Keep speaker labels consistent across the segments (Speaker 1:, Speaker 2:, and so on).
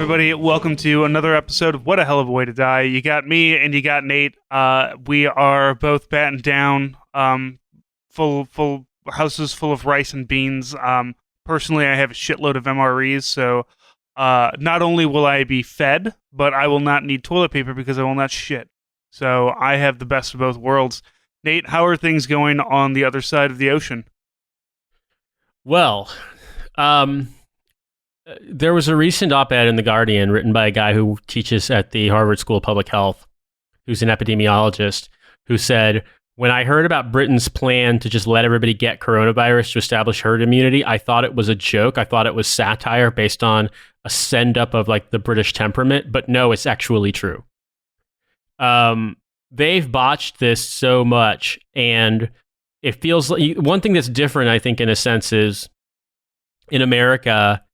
Speaker 1: everybody. Welcome to another episode of What a Hell of a Way to Die. You got me and you got Nate. We are both battened down, full houses full of rice and beans. Personally, I have a shitload of MREs, so not only will I be fed, but I will not need toilet paper because I will not shit. So I have the best of both worlds. Nate, how are things going on the other side of the ocean?
Speaker 2: Well, there was a recent op-ed in The Guardian written by a guy who teaches at the Harvard School of Public Health, who's an epidemiologist, who said, when I heard about Britain's plan to just let everybody get coronavirus to establish herd immunity, I thought it was a joke. I thought it was satire based on a send-up of like the British temperament, but no, it's actually true. They've botched this so much, and it feels like one thing that's different, I think, in a sense, is in America,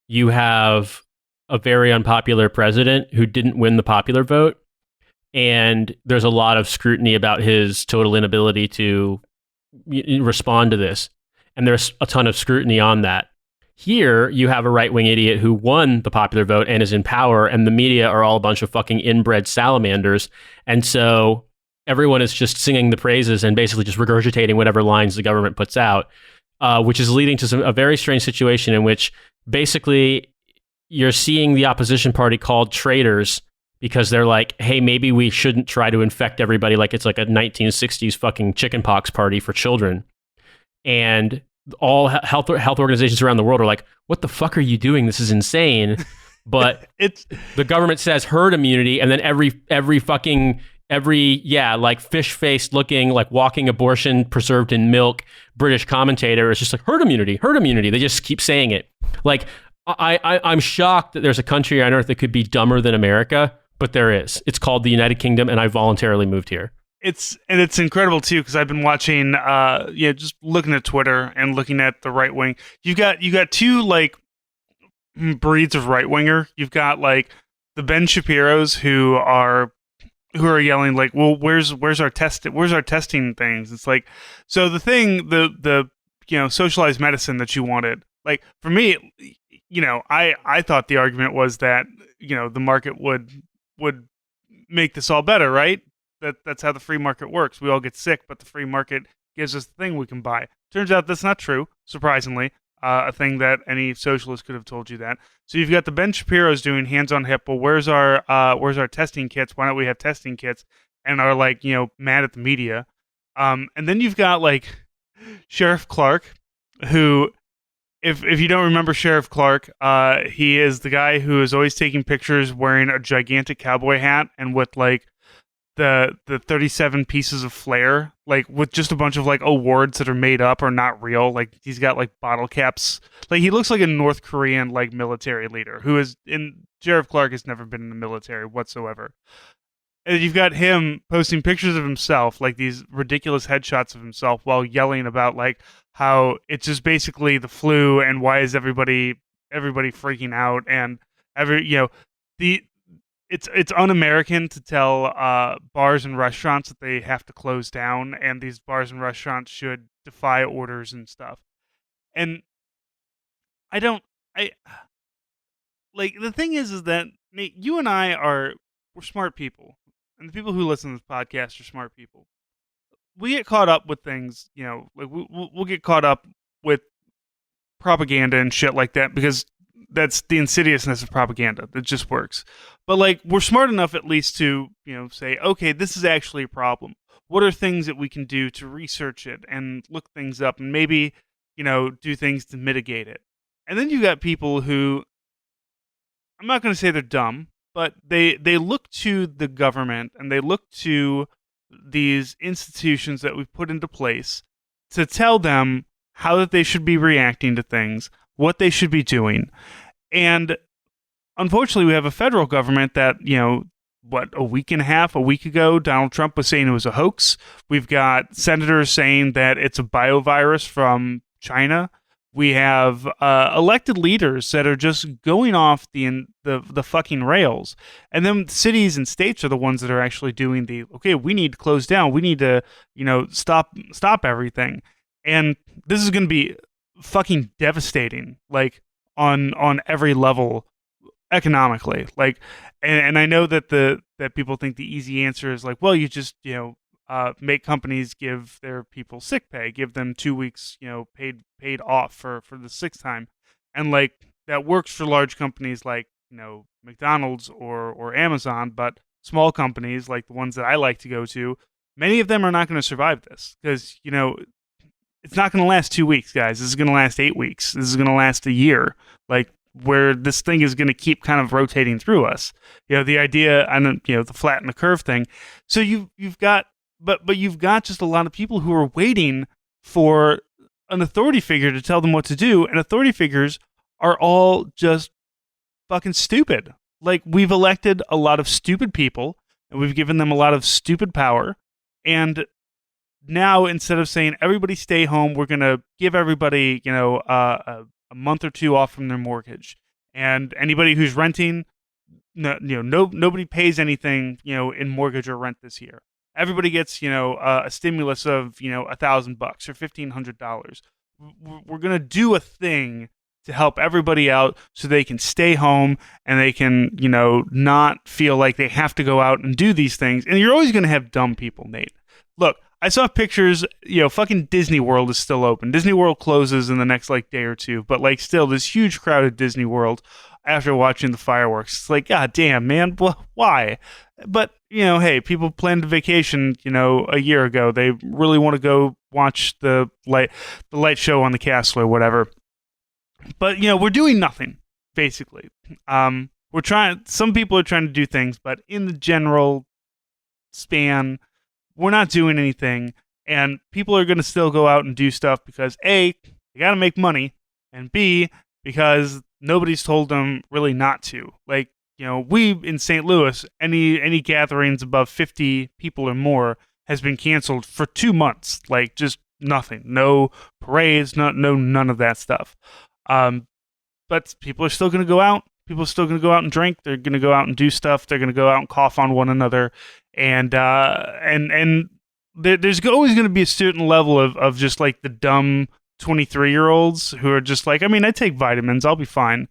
Speaker 2: you have a very unpopular president who didn't win the popular vote, and there's a lot of scrutiny about his total inability to respond to this, and there's a ton of scrutiny on that. Here, you have a right-wing idiot who won the popular vote and is in power, and the media are all a bunch of fucking inbred salamanders, and so everyone is just singing the praises and basically just regurgitating whatever lines the government puts out, which is leading to a very strange situation in which basically you're seeing the opposition party called traitors because they're like, hey, maybe we shouldn't try to infect everybody like it's like a 1960s fucking chickenpox party for children. And all health organizations around the world are like, what the fuck are you doing? This is insane. But the government says herd immunity, and then every like fish-faced looking, like walking abortion preserved in milk British commentator is just like, herd immunity. They just keep saying it. Like, I'm shocked that there's a country on earth that could be dumber than America, but there is. It's called the United Kingdom, and I voluntarily moved here.
Speaker 1: It's incredible too, because I've been watching, just looking at Twitter and looking at the right wing. You got two like breeds of right winger. You've got like the Ben Shapiros who are yelling like, well, where's our testing things? It's like, so the thing, the socialized medicine that you wanted, like for me, I thought the argument was that, the market would make this all better, right? That's how the free market works. We all get sick, but the free market gives us the thing we can buy. Turns out that's not true, surprisingly. A thing that any socialist could have told you that. So you've got the Ben Shapiro's doing hands on hip. Well, where's our testing kits? Why don't we have testing kits? And are like, mad at the media. And then you've got like Sheriff Clark, who, if you don't remember Sheriff Clark, he is the guy who is always taking pictures wearing a gigantic cowboy hat and with like the 37 pieces of flair, like with just a bunch of like awards that are made up or not real. Like he's got like bottle caps. Like he looks like a North Korean like military leader who is in. Sheriff Clark has never been in the military whatsoever. And you've got him posting pictures of himself, like these ridiculous headshots of himself, while yelling about like how it's just basically the flu and why is everybody freaking out, and it's un-American to tell bars and restaurants that they have to close down, and these bars and restaurants should defy orders and stuff. And the thing is that Nate, you and we're smart people, and the people who listen to this podcast are smart people. We get caught up with things, like we'll get caught up with propaganda and shit like that because that's the insidiousness of propaganda. That just works. But like, we're smart enough at least to, say, okay, this is actually a problem. What are things that we can do to research it and look things up and maybe, do things to mitigate it? And then you got people who, I'm not going to say they're dumb, but they look to the government and they look to these institutions that we've put into place to tell them how that they should be reacting to things, what they should be doing. And unfortunately, we have a federal government that, a week ago, Donald Trump was saying it was a hoax. We've got senators saying that it's a biovirus from China. We have elected leaders that are just going off the fucking rails. And then cities and states are the ones that are actually doing we need to close down. We need to, stop everything. And this is going to be fucking devastating, like on every level economically. Like, and I know that that people think the easy answer is like, well, you just make companies give their people sick pay, give them 2 weeks paid off for the sick time, and like that works for large companies like McDonald's or Amazon, but small companies like the ones that I like to go to, many of them are not going to survive this because it's not going to last 2 weeks, guys. This is going to last 8 weeks. This is going to last a year. Like, where this thing is going to keep kind of rotating through us. The idea, and the flatten the curve thing. So you've got, but you've got just a lot of people who are waiting for an authority figure to tell them what to do, and authority figures are all just fucking stupid. Like, we've elected a lot of stupid people, and we've given them a lot of stupid power, and now instead of saying everybody stay home, we're going to give everybody a month or two off from their mortgage, and anybody who's renting, nobody pays anything in mortgage or rent this year. Everybody gets a stimulus of $1,000 or $1,500. We're gonna do a thing to help everybody out so they can stay home and they can not feel like they have to go out and do these things. And you're always gonna have dumb people, Nate. Look, I saw pictures, fucking Disney World is still open. Disney World closes in the next day or two, but still this huge crowd at Disney World after watching the fireworks. It's like, God damn, man, why? But, hey, people planned a vacation, a year ago. They really want to go watch the light show on the castle or whatever. But, we're doing nothing, basically. Some people are trying to do things, but in the general span, we're not doing anything, and people are going to still go out and do stuff because A, they got to make money, and B, because nobody's told them really not to. Like, we in St. Louis, any gatherings above 50 people or more has been canceled for 2 months. Like, just nothing. No parades, none of that stuff. But people are still going to go out. People are still going to go out and drink. They're going to go out and do stuff. They're going to go out and cough on one another. And there's always going to be a certain level of just like the dumb 23-year-olds who are just like, I mean, I take vitamins, I'll be fine.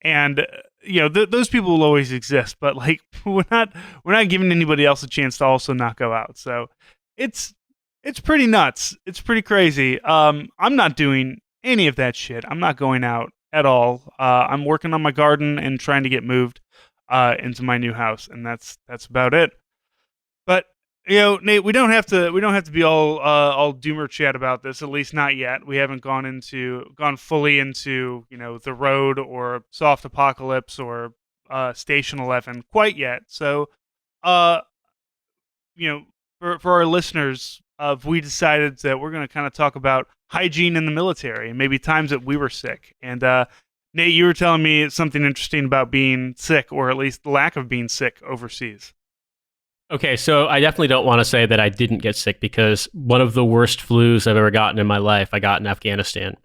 Speaker 1: And those people will always exist. But like, we're not giving anybody else a chance to also not go out. So it's pretty nuts. It's pretty crazy. I'm not doing any of that shit. I'm not going out at all. I'm working on my garden and trying to get moved into my new house, and that's about it. But Nate, we don't have to be all doomer chat about this. At least not yet. We haven't gone fully into the road or soft apocalypse or Station 11 quite yet. So, for our listeners, we decided that we're going to kind of talk about hygiene in the military and maybe times that we were sick. And Nate, you were telling me something interesting about being sick, or at least the lack of being sick overseas.
Speaker 2: Okay, so I definitely don't want to say that I didn't get sick, because one of the worst flus I've ever gotten in my life, I got in Afghanistan.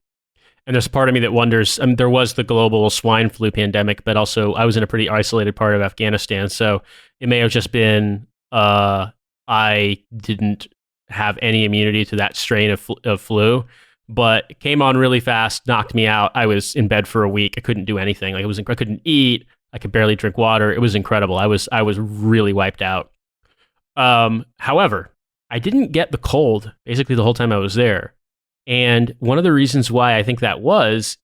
Speaker 2: And there's a part of me that wonders, there was the global swine flu pandemic, but also I was in a pretty isolated part of Afghanistan. So it may have just been I didn't have any immunity to that strain of flu, but it came on really fast, knocked me out. I was in bed for a week. I couldn't do anything. Like, I couldn't eat. I could barely drink water. It was incredible. I was really wiped out. However, I didn't get the cold basically the whole time I was there. And one of the reasons why I think that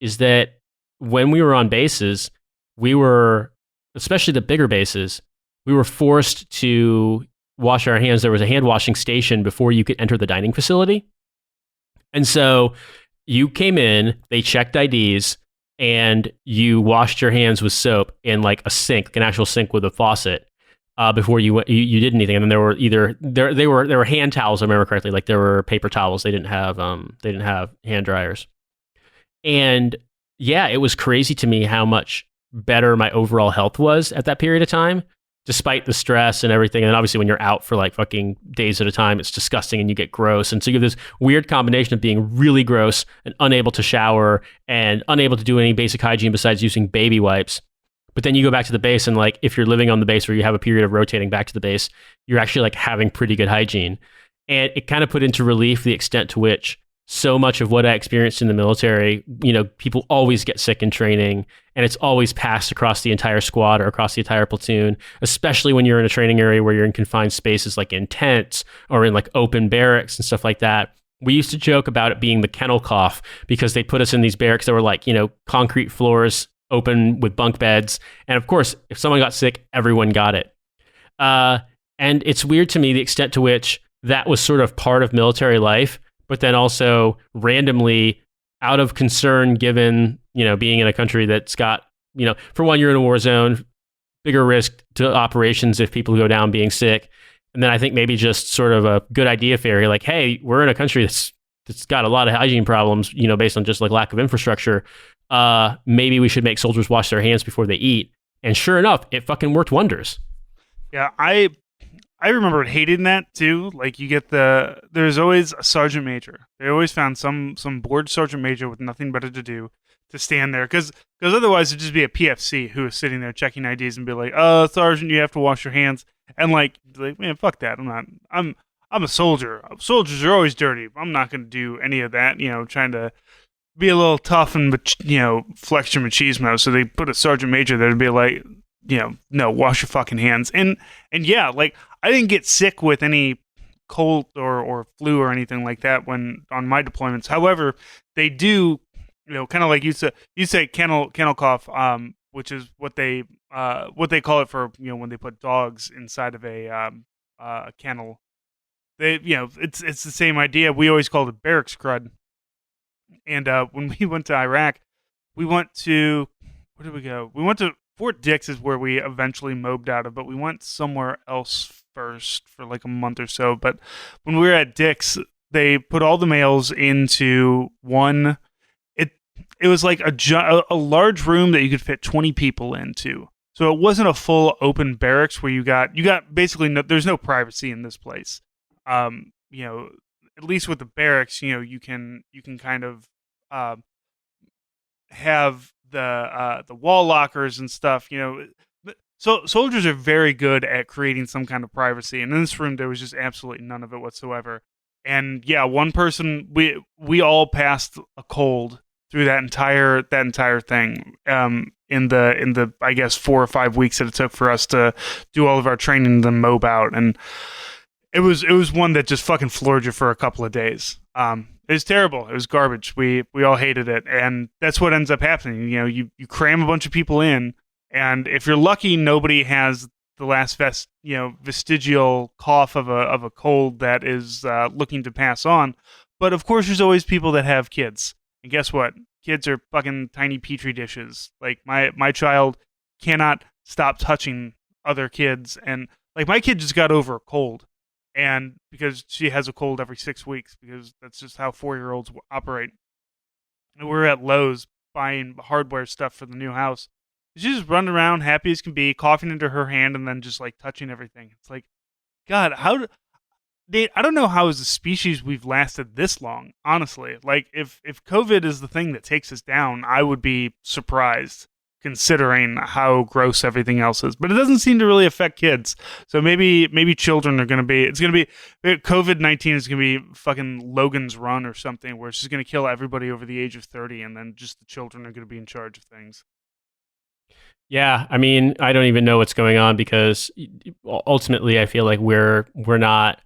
Speaker 2: is that when we were on bases, we were, especially the bigger bases, we were forced to wash our hands. There was a hand washing station before you could enter the dining facility. And so you came in, they checked IDs, and you washed your hands with soap in like a sink, an actual sink with a faucet. Before you did anything. And then there were hand towels, if I remember correctly. Like, there were paper towels. They didn't have hand dryers. And yeah, it was crazy to me how much better my overall health was at that period of time, despite the stress and everything. And obviously when you're out for like fucking days at a time, it's disgusting and you get gross. And so you have this weird combination of being really gross and unable to shower and unable to do any basic hygiene besides using baby wipes. But then you go back to the base, and like, if you're living on the base where you have a period of rotating back to the base, you're actually like having pretty good hygiene. And it kind of put into relief the extent to which so much of what I experienced in the military, people always get sick in training, and it's always passed across the entire squad or across the entire platoon, especially when you're in a training area where you're in confined spaces like in tents or in like open barracks and stuff like that. We used to joke about it being the kennel cough because they put us in these barracks that were like, concrete floors open with bunk beds. And of course, if someone got sick, everyone got it. And it's weird to me the extent to which that was sort of part of military life, but then also randomly out of concern given, being in a country that's got, for one, you're in a war zone, bigger risk to operations if people go down being sick. And then I think maybe just sort of a good idea fairy, like, hey, we're in a country that's got a lot of hygiene problems, based on just like lack of infrastructure. Maybe we should make soldiers wash their hands before they eat. And sure enough, it fucking worked wonders.
Speaker 1: Yeah, I remember hating that too. Like you get there's always a sergeant major. They always found some bored sergeant major with nothing better to do to stand there because otherwise it'd just be a PFC who was sitting there checking IDs and be like, sergeant, you have to wash your hands. And like man, fuck that. I'm a soldier. Soldiers are always dirty. I'm not going to do any of that. Trying to be a little tough and flex your machismo. So they put a sergeant major there to be like, no, wash your fucking hands. And yeah, like I didn't get sick with any cold or flu or anything like that when on my deployments. However, they do, kind of like you say kennel cough, which is what they call it for when they put dogs inside of a kennel. They it's the same idea. We always called it barracks crud. And when we went to Iraq, we went to where did we go? We went to Fort Dix is where we eventually mobed out of, but we went somewhere else first for like a month or so. But when we were at Dix, they put all the males into one. It was like a large room that you could fit 20 people into. So it wasn't a full open barracks where you got basically there's no privacy in this place. At least with the barracks, you can kind of have the wall lockers and stuff. So soldiers are very good at creating some kind of privacy, and in this room there was just absolutely none of it whatsoever. And yeah, one person we all passed a cold through that entire thing. In the I guess 4 or 5 weeks that it took for us to do all of our training and then mob out, and it was one that just fucking floored you for a couple of days. It was terrible. It was garbage. We all hated it, and that's what ends up happening. You cram a bunch of people in, and if you're lucky, nobody has the last vestigial cough of a cold that is looking to pass on. But of course, there's always people that have kids, and guess what? Kids are fucking tiny petri dishes. Like my child cannot stop touching other kids, and like my kid just got over a cold. And because she has a cold every 6 weeks, because that's just how 4-year-olds operate. And we're at Lowe's buying hardware stuff for the new house. She's just running around, happy as can be, coughing into her hand, and then just like touching everything. It's like, God, I don't know how as a species we've lasted this long, honestly. Like, if COVID is the thing that takes us down, I would be surprised, considering how gross everything else is. But it doesn't seem to really affect kids. So maybe children are going to be... COVID-19 is going to be fucking Logan's Run or something, where it's just going to kill everybody over the age of 30, and then just the children are going to be in charge of things.
Speaker 2: Yeah, I mean, I don't even know what's going on because ultimately I feel like we're not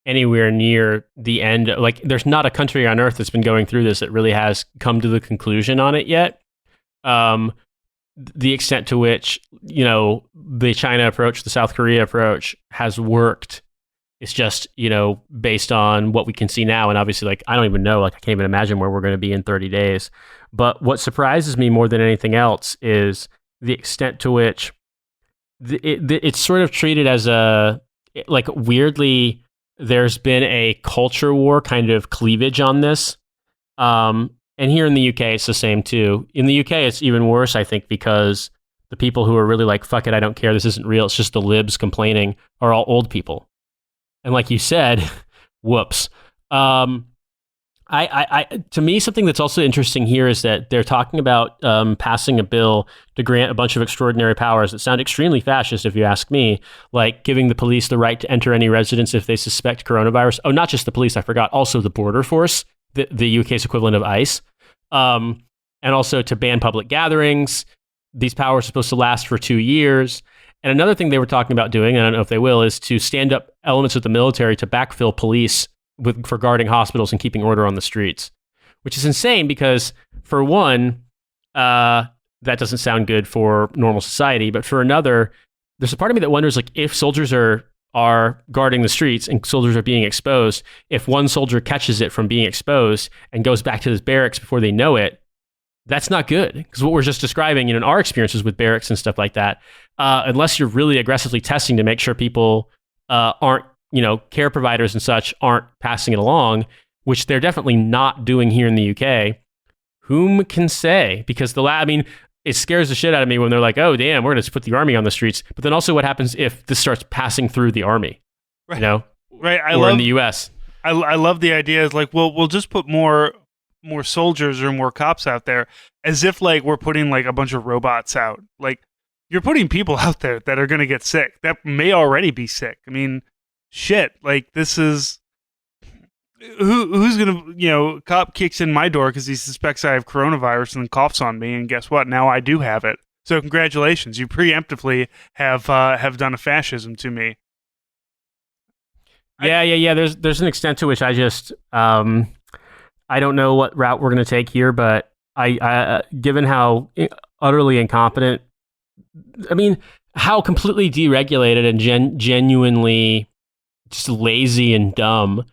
Speaker 2: anywhere near the end. Like, there's not a country on earth that's been going through this that really has come to the conclusion on it yet. The extent to which, the China approach, the South Korea approach has worked, it's just, based on what we can see now. And obviously, like, I don't even know, like, I can't even imagine where we're going to be in 30 days. But what surprises me more than anything else is the extent to which it's sort of treated as weirdly, there's been a culture war kind of cleavage on this. And here in the UK, it's the same too. In the UK, it's even worse, I think, because the people who are really like, fuck it, I don't care, this isn't real, it's just the libs complaining, are all old people. And like you said, whoops. To me, something that's also interesting here is that they're talking about passing a bill to grant a bunch of extraordinary powers that sound extremely fascist, if you ask me, like giving the police the right to enter any residence if they suspect coronavirus. Oh, not just the police, I forgot, also the border force, the UK's equivalent of ICE, and also to ban public gatherings. These powers are supposed to last for 2 years. And another thing they were talking about doing, and I don't know if they will, is to stand up elements of the military to backfill police for guarding hospitals and keeping order on the streets, which is insane because, for one, that doesn't sound good for normal society. But for another, there's a part of me that wonders, like, if soldiers are guarding the streets and soldiers are being exposed, if one soldier catches it from being exposed and goes back to his barracks before they know it, that's not good. Because what we're just describing, in our experiences with barracks and stuff like that, unless you're really aggressively testing to make sure people aren't, care providers and such aren't passing it along, which they're definitely not doing here in the UK, whom can say? Because it scares the shit out of me when they're like, oh, damn, we're going to put the army on the streets. But then also what happens if this starts passing through the army,
Speaker 1: right? Right.
Speaker 2: In the US.
Speaker 1: I love the idea. Is like, well, we'll just put more soldiers or more cops out there, as if like we're putting like a bunch of robots out. Like, you're putting people out there that are going to get sick, that may already be sick. I mean, shit, like, this is who's going to, cop kicks in my door because he suspects I have coronavirus and then coughs on me, and guess what? Now I do have it. So congratulations, you preemptively have done a fascism to me.
Speaker 2: Yeah. There's an extent to which I just I don't know what route we're going to take here, but I given how utterly incompetent, how completely deregulated and genuinely just lazy and dumb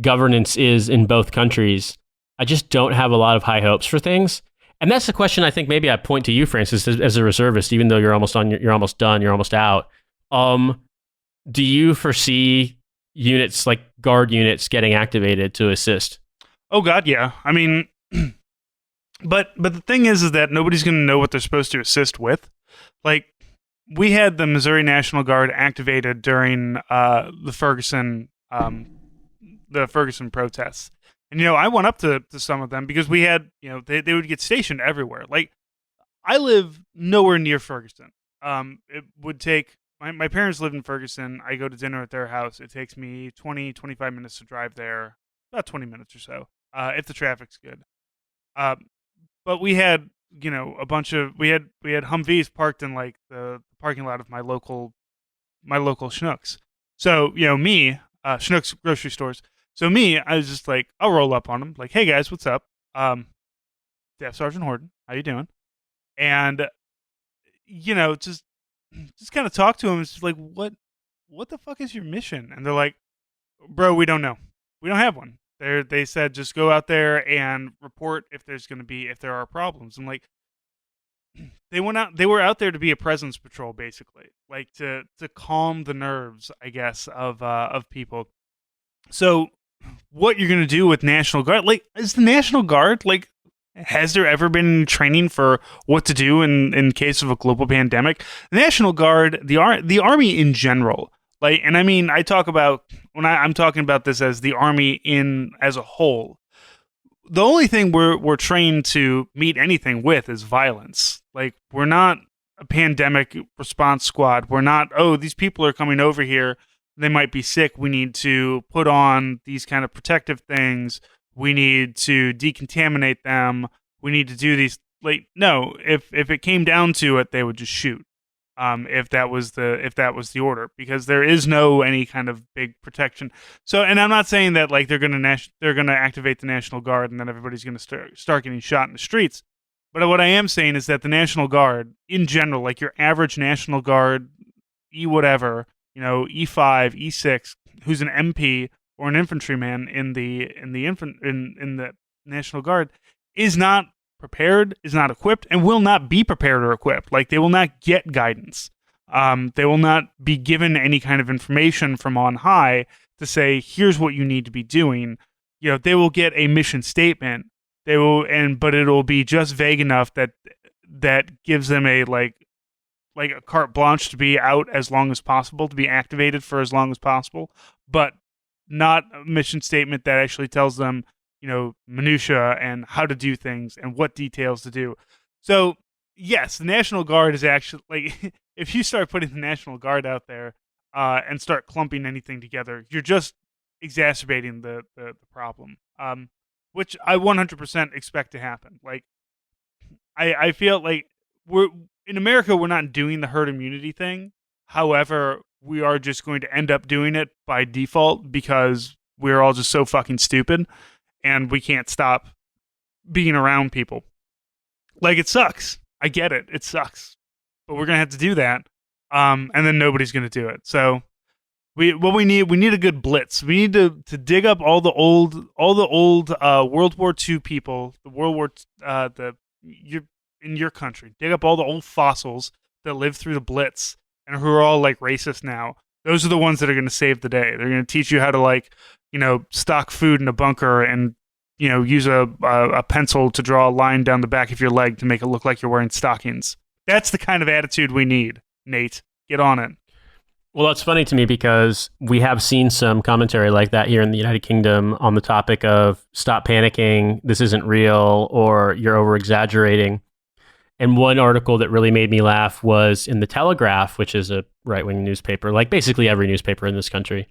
Speaker 2: governance is in both countries, I just don't have a lot of high hopes for things. And that's the question I think maybe I point to you, Francis, as a reservist, even though you're almost done, you're almost out. Do you foresee units like guard units getting activated to assist?
Speaker 1: Oh God, yeah. I mean, but the thing is that nobody's going to know what they're supposed to assist with. Like, we had the Missouri National Guard activated during the Ferguson protests, and I went up to some of them because we had, they would get stationed everywhere. Like, I live nowhere near Ferguson. It would take my parents live in Ferguson. I go to dinner at their house. It takes me 20-25 minutes to drive there, about 20 minutes or so. If the traffic's good. But we had, a bunch of, we had Humvees parked in like the parking lot of my local Schnucks. So, me, Schnucks grocery stores. So me, I was just like, I'll roll up on them. Like, hey guys, what's up? Staff Sergeant Horton, how you doing? And, just kind of talk to them. It's just like, what the fuck is your mission? And they're like, bro, we don't know. We don't have one. They said just go out there and report if there are problems. And like, they were out there to be a presence patrol, basically, like to calm the nerves, I guess, of people. So what you're gonna do with National Guard? Like, is the National Guard, like, has there ever been training for what to do in case of a global pandemic? The National Guard, the Army in general. Like, and I mean, I talk about when I'm talking about this as the Army as a whole. The only thing we're trained to meet anything with is violence. Like, we're not a pandemic response squad. We're not, oh, these people are coming over here, they might be sick. We need to put on these kind of protective things. We need to decontaminate them. We need to do these. Like, no, if it came down to it, they would just shoot. If that was the order, because there is no any kind of big protection. So, and I'm not saying that like they're gonna activate the National Guard and then everybody's gonna start getting shot in the streets. But what I am saying is that the National Guard in general, like your average National Guard, whatever, E5, E6, who's an MP or an infantryman in the National Guard, is not prepared, is not equipped, and will not be prepared or equipped. Like, they will not get guidance. They will not be given any kind of information from on high to say, here's what you need to be doing. They will get a mission statement. But it'll be just vague enough that gives them a like a carte blanche to be out as long as possible, to be activated for as long as possible, but not a mission statement that actually tells them, minutia and how to do things and what details to do. So yes, the National Guard is actually, like, if you start putting the National Guard out there and start clumping anything together, you're just exacerbating the problem. which I 100% expect to happen. Like, I feel like we're in America, we're not doing the herd immunity thing. However, we are just going to end up doing it by default because we're all just so fucking stupid and we can't stop being around people. Like, it sucks. I get it. It sucks. But we're going to have to do that. And then nobody's going to do it. So we need a good blitz. We need to dig up all the old World War II people, the World War in your country. Dig up all the old fossils that lived through the Blitz and who are all like racist now. Those are the ones that are going to save the day. They're going to teach you how to, like, stock food in a bunker and, use a pencil to draw a line down the back of your leg to make it look like you're wearing stockings. That's the kind of attitude we need, Nate. Get on it.
Speaker 2: Well, it's funny to me because we have seen some commentary like that here in the United Kingdom on the topic of stop panicking, this isn't real, or you're over-exaggerating. And one article that really made me laugh was in The Telegraph, which is a right-wing newspaper, like basically every newspaper in this country.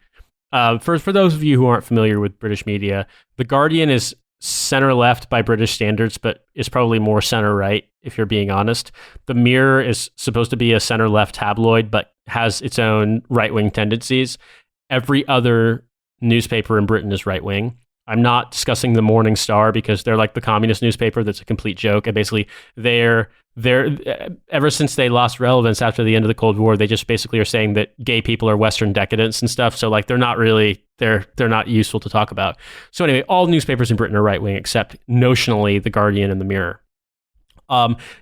Speaker 2: For those of you who aren't familiar with British media, The Guardian is center-left by British standards, but is probably more center-right, if you're being honest. The Mirror is supposed to be a center-left tabloid, but has its own right-wing tendencies. Every other newspaper in Britain is right-wing. I'm not discussing the Morning Star because they're like the communist newspaper that's a complete joke. And basically, they're ever since they lost relevance after the end of the Cold War, they just basically are saying that gay people are Western decadents and stuff. So like they're not useful to talk about. So anyway, all newspapers in Britain are right wing except notionally The Guardian and The Mirror.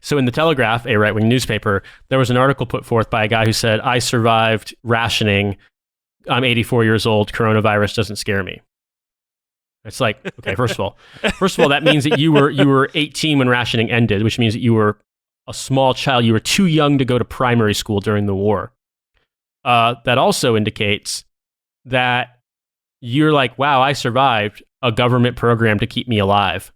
Speaker 2: So in The Telegraph, a right wing newspaper, there was an article put forth by a guy who said, "I survived rationing. I'm 84 years old. Coronavirus doesn't scare me." It's like, okay, first of all, that means that you were 18 when rationing ended, which means that you were a small child. You were too young to go to primary school during the war. That also indicates that you're like, wow, I survived a government program to keep me alive.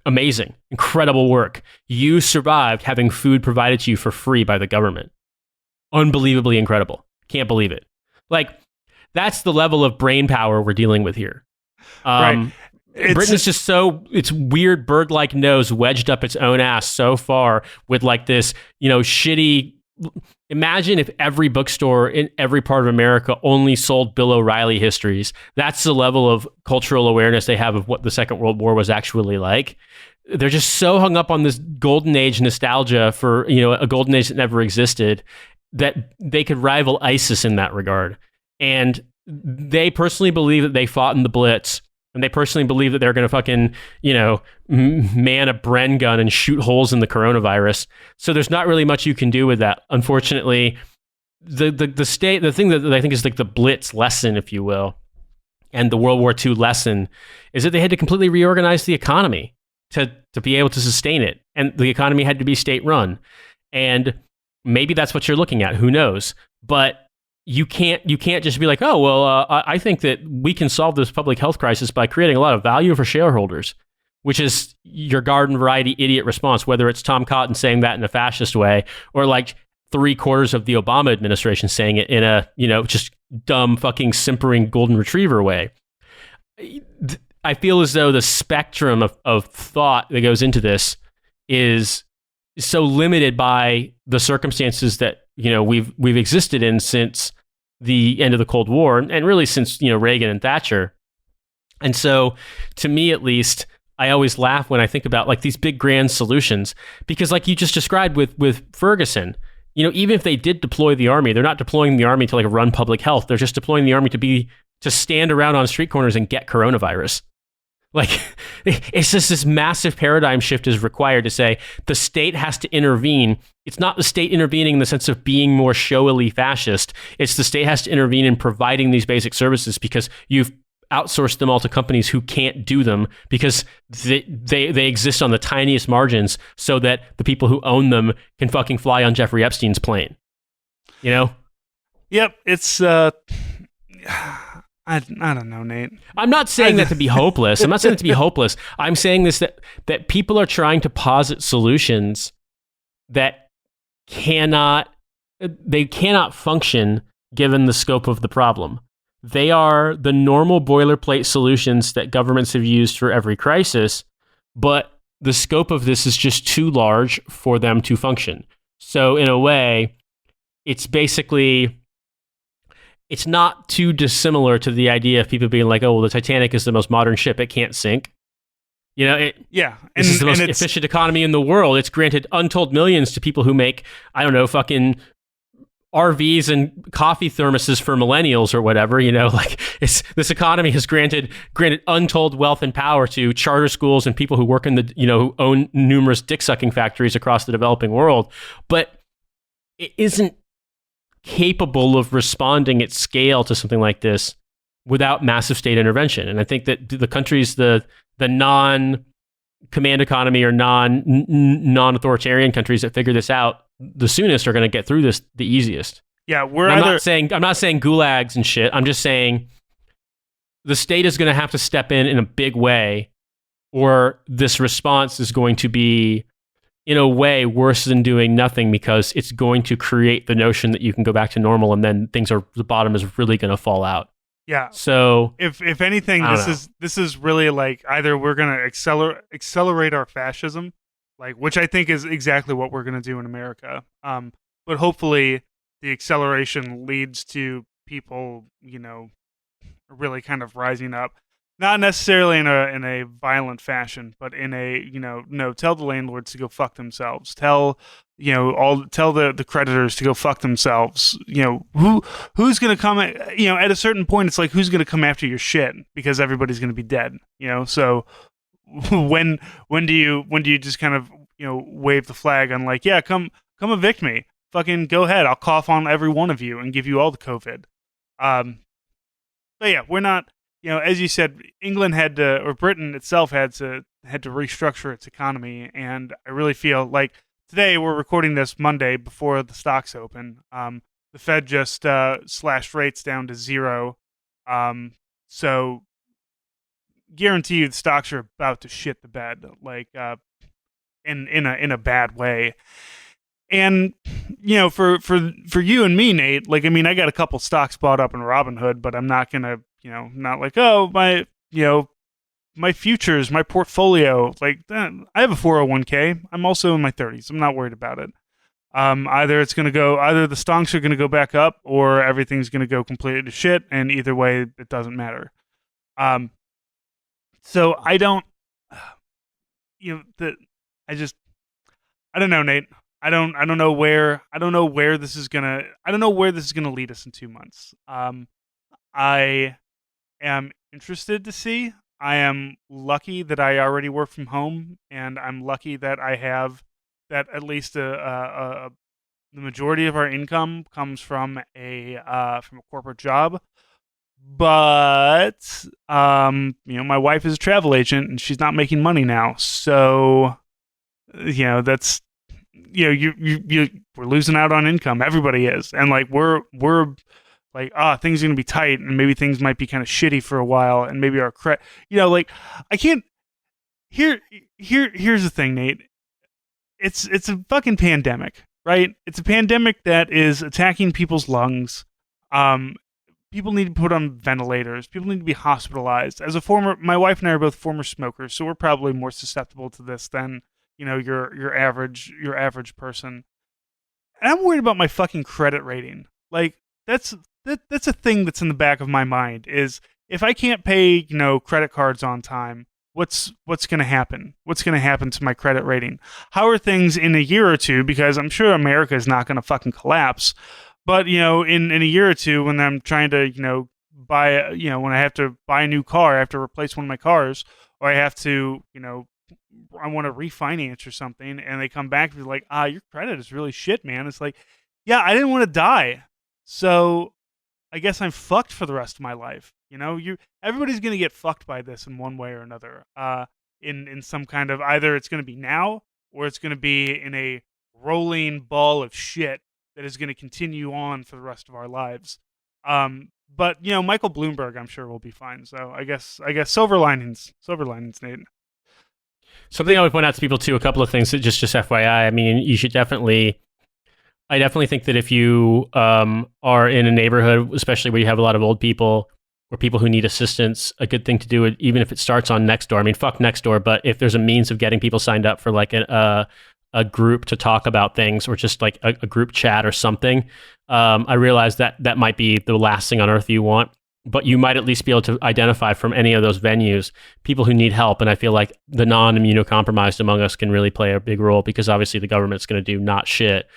Speaker 2: Amazing. Incredible work. You survived having food provided to you for free by the government. Unbelievably incredible. Can't believe it. Like, that's the level of brain power we're dealing with here.
Speaker 1: Right.
Speaker 2: Britain's just so, its weird bird-like nose wedged up its own ass so far with like this, shitty. Imagine if every bookstore in every part of America only sold Bill O'Reilly histories. That's the level of cultural awareness they have of what the Second World War was actually like. They're just so hung up on this golden age nostalgia for, a golden age that never existed, that they could rival ISIS in that regard. And they personally believe that they fought in the Blitz, and they personally believe that they're going to fucking, man a Bren gun and shoot holes in the coronavirus. So there's not really much you can do with that. Unfortunately, the thing that I think is like the Blitz lesson, if you will, and the World War II lesson is that they had to completely reorganize the economy to be able to sustain it. And the economy had to be state run. And maybe that's what you're looking at. Who knows? But you can't just be like, oh, well, I think that we can solve this public health crisis by creating a lot of value for shareholders, which is your garden variety idiot response, whether it's Tom Cotton saying that in a fascist way or like 3/4 of the Obama administration saying it in a, just dumb fucking simpering golden retriever way. I feel as though the spectrum of thought that goes into this is so limited by the circumstances that, we've existed in since the end of the Cold War and really since, Reagan and Thatcher. And so to me, at least, I always laugh when I think about like these big grand solutions, because like you just described with Ferguson, even if they did deploy the army, they're not deploying the army to like run public health. They're just deploying the army to stand around on street corners and get coronavirus. Like, it's just this massive paradigm shift is required to say the state has to intervene. It's not the state intervening in the sense of being more showily fascist. It's the state has to intervene in providing these basic services because you've outsourced them all to companies who can't do them because they exist on the tiniest margins so that the people who own them can fucking fly on Jeffrey Epstein's plane.
Speaker 1: Yep, it's I don't know, Nate.
Speaker 2: I'm not saying that to be hopeless. I'm not saying that to be hopeless. I'm saying this that people are trying to posit solutions that cannot function given the scope of the problem. They are the normal boilerplate solutions that governments have used for every crisis, but the scope of this is just too large for them to function. So in a way, it's basically, it's not too dissimilar to the idea of people being like, oh, well, the Titanic is the most modern ship, it can't sink. You know,
Speaker 1: Yeah,
Speaker 2: this is the most efficient economy in the world. It's granted untold millions to people who make, I don't know, fucking RVs and coffee thermoses for millennials or whatever. You know, like this economy has granted untold wealth and power to charter schools and people who work in the, you know, who own numerous dick sucking factories across the developing world. But it isn't capable of responding at scale to something like this without massive state intervention. And I think that the countries, the non-command economy or non-authoritarian countries that figure this out the soonest are going to get through this the easiest.
Speaker 1: Yeah, I'm not saying
Speaker 2: gulags and shit. I'm just saying the state is going to have to step in a big way, or this response is going to be, in a way, worse than doing nothing, because it's going to create the notion that you can go back to normal and then the bottom is really going to fall out.
Speaker 1: Yeah.
Speaker 2: So
Speaker 1: if anything, this is really like either we're going to accelerate our fascism, like, which I think is exactly what we're going to do in America. But hopefully the acceleration leads to people, you know, really kind of rising up, not necessarily in a violent fashion, but in a, you know, no, tell the landlords to go fuck themselves. Tell the creditors to go fuck themselves. You know, who's going to come at, you know, at a certain point, it's like, who's going to come after your shit, because everybody's going to be dead, you know? So when do you just kind of, you know, wave the flag on like, yeah, come evict me, fucking go ahead, I'll cough on every one of you and give you all the COVID. But yeah, we're not, you know, as you said, England had to, or Britain itself had to restructure its economy, and I really feel like today, we're recording this Monday before the stocks open. The Fed just slashed rates down to 0, so guarantee you the stocks are about to shit the bed, like in a bad way. And you know, for you and me, Nate, like, I mean, I got a couple stocks bought up in Robinhood, but I'm not gonna, you know, not like, oh, my, you know, my futures, my portfolio, like that. I have a 401k. I'm also in my 30s. I'm not worried about it. Either the stocks are gonna go back up, or everything's gonna go completely to shit, and either way, it doesn't matter. So I don't, you know, I don't know, Nate. I don't know where this is gonna lead us in 2 months. I am interested to see. I am lucky that I already work from home, and I'm lucky that I have that at least the majority of our income comes from a corporate job. But you know, my wife is a travel agent, and she's not making money now, so you know, that's, you know, we're losing out on income. Everybody is, and like we're like, things are gonna be tight, and maybe things might be kind of shitty for a while, and maybe our you know, like, I can't. Here's the thing, Nate. It's a fucking pandemic, right? It's a pandemic that is attacking people's lungs. People need to put on ventilators. People need to be hospitalized. My wife and I are both former smokers, so we're probably more susceptible to this than, you know, your average person. And I'm worried about my fucking credit rating. Like, that's a thing that's in the back of my mind, is if I can't pay, you know, credit cards on time, what's going to happen? What's going to happen to my credit rating? How are things in a year or two? Because I'm sure America is not going to fucking collapse. But, you know, in a year or two, when I'm trying to, you know, when I have to buy a new car, I have to replace one of my cars, or I have to, you know, I want to refinance or something, and they come back and be like, your credit is really shit, man. It's like, yeah, I didn't want to die, so I guess I'm fucked for the rest of my life. You know, everybody's gonna get fucked by this in one way or another. In some kind of, either it's gonna be now, or it's gonna be in a rolling ball of shit that is gonna continue on for the rest of our lives. But you know, Michael Bloomberg, I'm sure, will be fine. So I guess silver linings, Nate.
Speaker 2: Something I would point out to people too, a couple of things that just FYI. I mean, you should definitely I definitely think that if you are in a neighborhood, especially where you have a lot of old people or people who need assistance, a good thing to do, even if it starts on Nextdoor. I mean, fuck Nextdoor, but if there's a means of getting people signed up for like a group to talk about things, or just like a group chat or something, I realize that that might be the last thing on earth you want. But you might at least be able to identify from any of those venues people who need help. And I feel like the non-immunocompromised among us can really play a big role, because obviously the government's going to do not shit.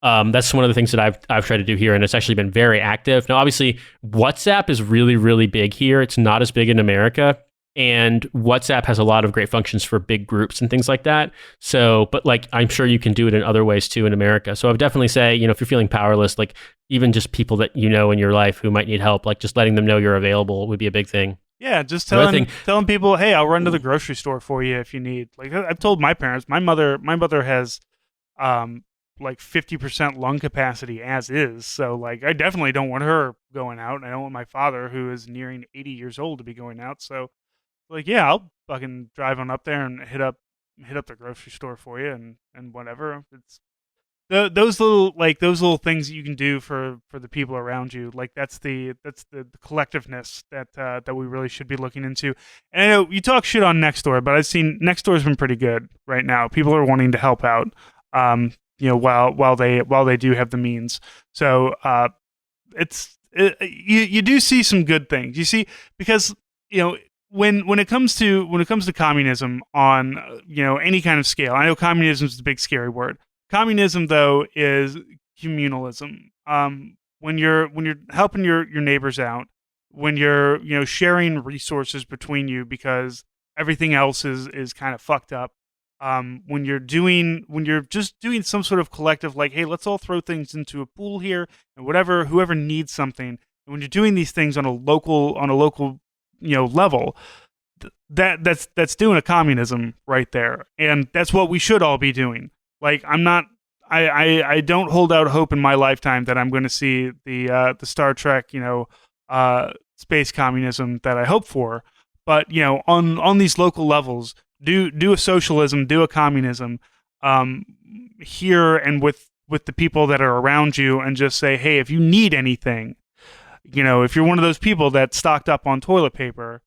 Speaker 2: That's one of the things that I've tried to do here, and it's actually been very active. Now, obviously, WhatsApp is really, really big here. It's not as big in America, and WhatsApp has a lot of great functions for big groups and things like that. So, but like, I'm sure you can do it in other ways too in America. So I would definitely say, you know, if you're feeling powerless, like even just people that you know in your life who might need help, like just letting them know you're available would be a big thing.
Speaker 1: Yeah, just
Speaker 2: Another thing,
Speaker 1: telling people, hey, I'll run to the grocery store for you if you need. Like I've told my parents, my mother has um like 50% lung capacity as is. So like I definitely don't want her going out, and I don't want my father, who is nearing 80 years old, to be going out. So like, yeah, I'll fucking drive on up there and hit up the grocery store for you, and whatever. It's those little things that you can do for the people around you. Like that's the collectiveness that we really should be looking into. And I know you talk shit on Nextdoor, but I've seen Nextdoor's been pretty good right now. People are wanting to help out. While they do have the means. So you do see some good things. You see, because when it comes to communism on any kind of scale. I know communism is a big scary word. Communism, though, is communalism. When you're helping your neighbors out, when you're sharing resources between you because everything else is kind of fucked up. When you're just doing some sort of collective, like, hey, let's all throw things into a pool here, and whoever needs something. And when you're doing these things on a local level, that's doing a communism right there, and that's what we should all be doing. Like, I don't hold out hope in my lifetime that I'm going to see the Star Trek space communism that I hope for, but on these local levels, do a socialism, do a communism here and with the people that are around you, and just say, hey, if you need anything, if you're one of those people that's stocked up on toilet paper,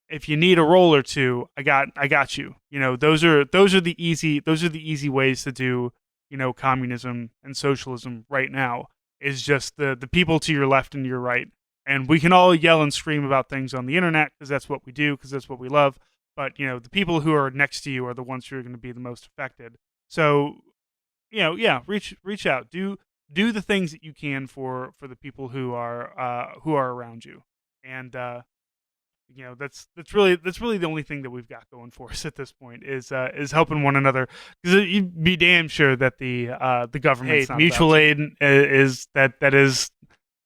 Speaker 1: if you need a roll or two, I got you. Those are the easy ways to do communism and socialism right now. Is just the people to your left and your right, and we can all yell and scream about things on the internet because that's what we do, because that's what we love. But the people who are next to you are the ones who are going to be the most affected. So yeah, reach out, do the things that you can for the people who are around you, and that's really the only thing that we've got going for us at this point is helping one another, because you'd be damn sure that the government, mutual aid is that is.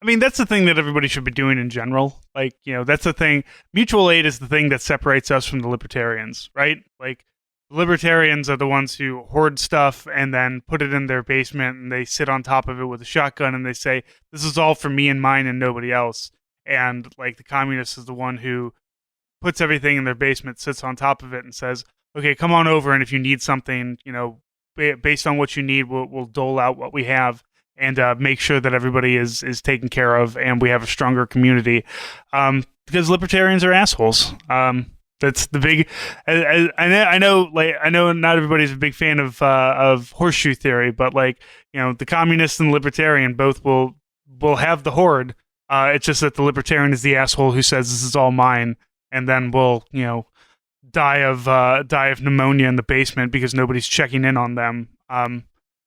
Speaker 1: I mean, that's the thing that everybody should be doing in general. Like, that's the thing. Mutual aid is the thing that separates us from the libertarians, right? Like, the libertarians are the ones who hoard stuff and then put it in their basement, and they sit on top of it with a shotgun and they say, this is all for me and mine and nobody else. And like, the communist is the one who puts everything in their basement, sits on top of it, and says, okay, come on over, and if you need something, based on what you need, we'll dole out what we have, and make sure that everybody is taken care of, and we have a stronger community. Because libertarians are assholes. That's the big. I know not everybody's a big fan of horseshoe theory, but the communist and the libertarian both will have the horde. It's just that the libertarian is the asshole who says this is all mine, and then will die of pneumonia in the basement because nobody's checking in on them.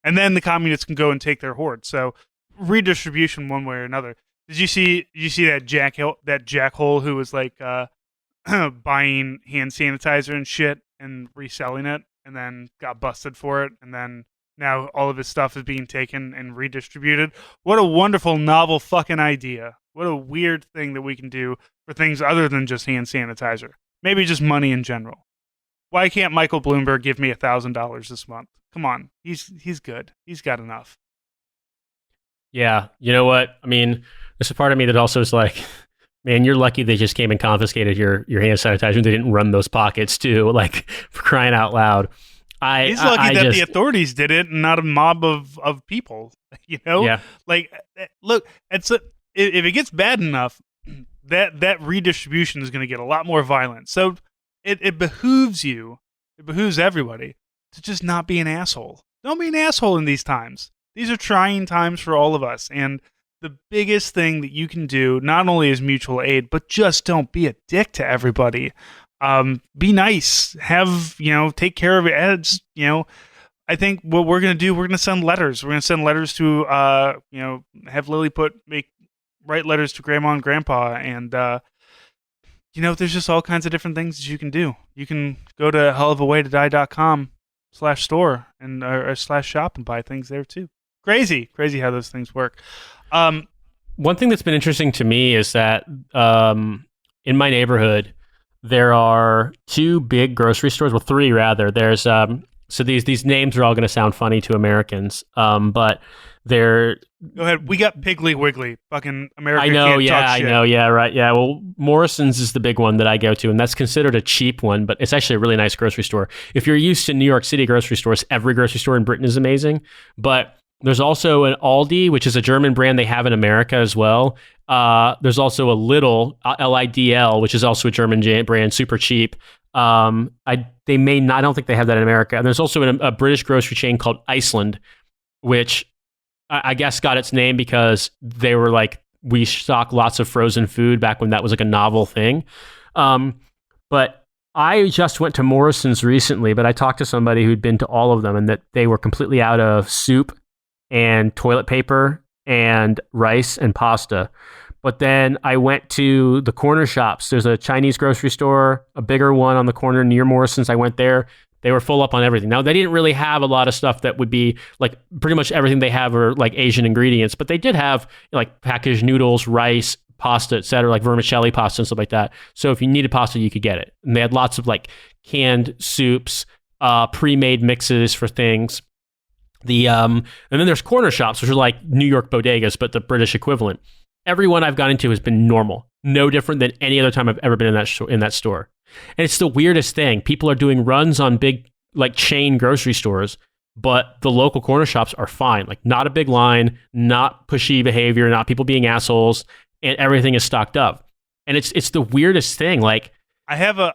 Speaker 1: And then the communists can go and take their horde. So redistribution, one way or another. Did you see that jackhole who was like buying hand sanitizer and shit and reselling it, and then got busted for it, and then now all of his stuff is being taken and redistributed? What a wonderful, novel fucking idea. What a weird thing that we can do for things other than just hand sanitizer. Maybe just money in general. Why can't Michael Bloomberg give me $1,000 this month? Come on, he's good. He's got enough.
Speaker 2: Yeah, you know what? I mean, there's a part of me that also is like, man, you're lucky they just came and confiscated your hand sanitizer. They didn't run those pockets too, like, for crying out loud.
Speaker 1: He's lucky
Speaker 2: I
Speaker 1: that the
Speaker 2: just
Speaker 1: authorities did it and not a mob of people. You know,
Speaker 2: yeah.
Speaker 1: like look, if it gets bad enough, that redistribution is going to get a lot more violent. So it behooves you, it behooves everybody to just not be an asshole. Don't be an asshole in these times. These are trying times for all of us, and the biggest thing that you can do not only is mutual aid, but just don't be a dick to everybody. Be nice. Take care of it. I think what we're gonna do, we're gonna send letters. We're gonna send letters to, have Lily write letters to Grandma and Grandpa, and there's just all kinds of different things that you can do. You can go to hellofawaytodie.com/store and or /shop and buy things there too. Crazy how those things work.
Speaker 2: One thing that's been interesting to me is that in my neighborhood, there are two big grocery stores. Well, three rather. There's so these names are all going to sound funny to Americans, but they're.
Speaker 1: Go ahead. We got Piggly Wiggly. Fucking America.
Speaker 2: I know.
Speaker 1: Can't
Speaker 2: Yeah,
Speaker 1: talk
Speaker 2: I
Speaker 1: shit.
Speaker 2: know. Yeah, right. Yeah. Well, Morrison's is the big one that I go to, and that's considered a cheap one, but it's actually a really nice grocery store. If you're used to New York City grocery stores, every grocery store in Britain is amazing, but. There's also an Aldi, which is a German brand they have in America as well. There's also a Lidl, Lidl, which is also a German brand, super cheap. I don't think they have that in America. And there's also a British grocery chain called Iceland, which I guess got its name because they were like, we stock lots of frozen food back when that was like a novel thing. But I just went to Morrison's recently, but I talked to somebody who'd been to all of them and that they were completely out of soup and toilet paper and rice and pasta. But then I went to the corner shops. There's a Chinese grocery store, a bigger one on the corner near Morrison's. I went there. They were full up on everything. Now, they didn't really have a lot of stuff that would be like pretty much everything they have are like Asian ingredients, but they did have like packaged noodles, rice, pasta, etc., like vermicelli pasta and stuff like that. So if you needed pasta, you could get it. And they had lots of like canned soups, pre-made mixes for things. And then there's corner shops, which are like New York bodegas, but the British equivalent. Everyone I've gone into has been normal, no different than any other time I've ever been in that store. And it's the weirdest thing. People are doing runs on big like chain grocery stores, but the local corner shops are fine. Like not a big line, not pushy behavior, not people being assholes, and everything is stocked up. And it's the weirdest thing. Like
Speaker 1: I have a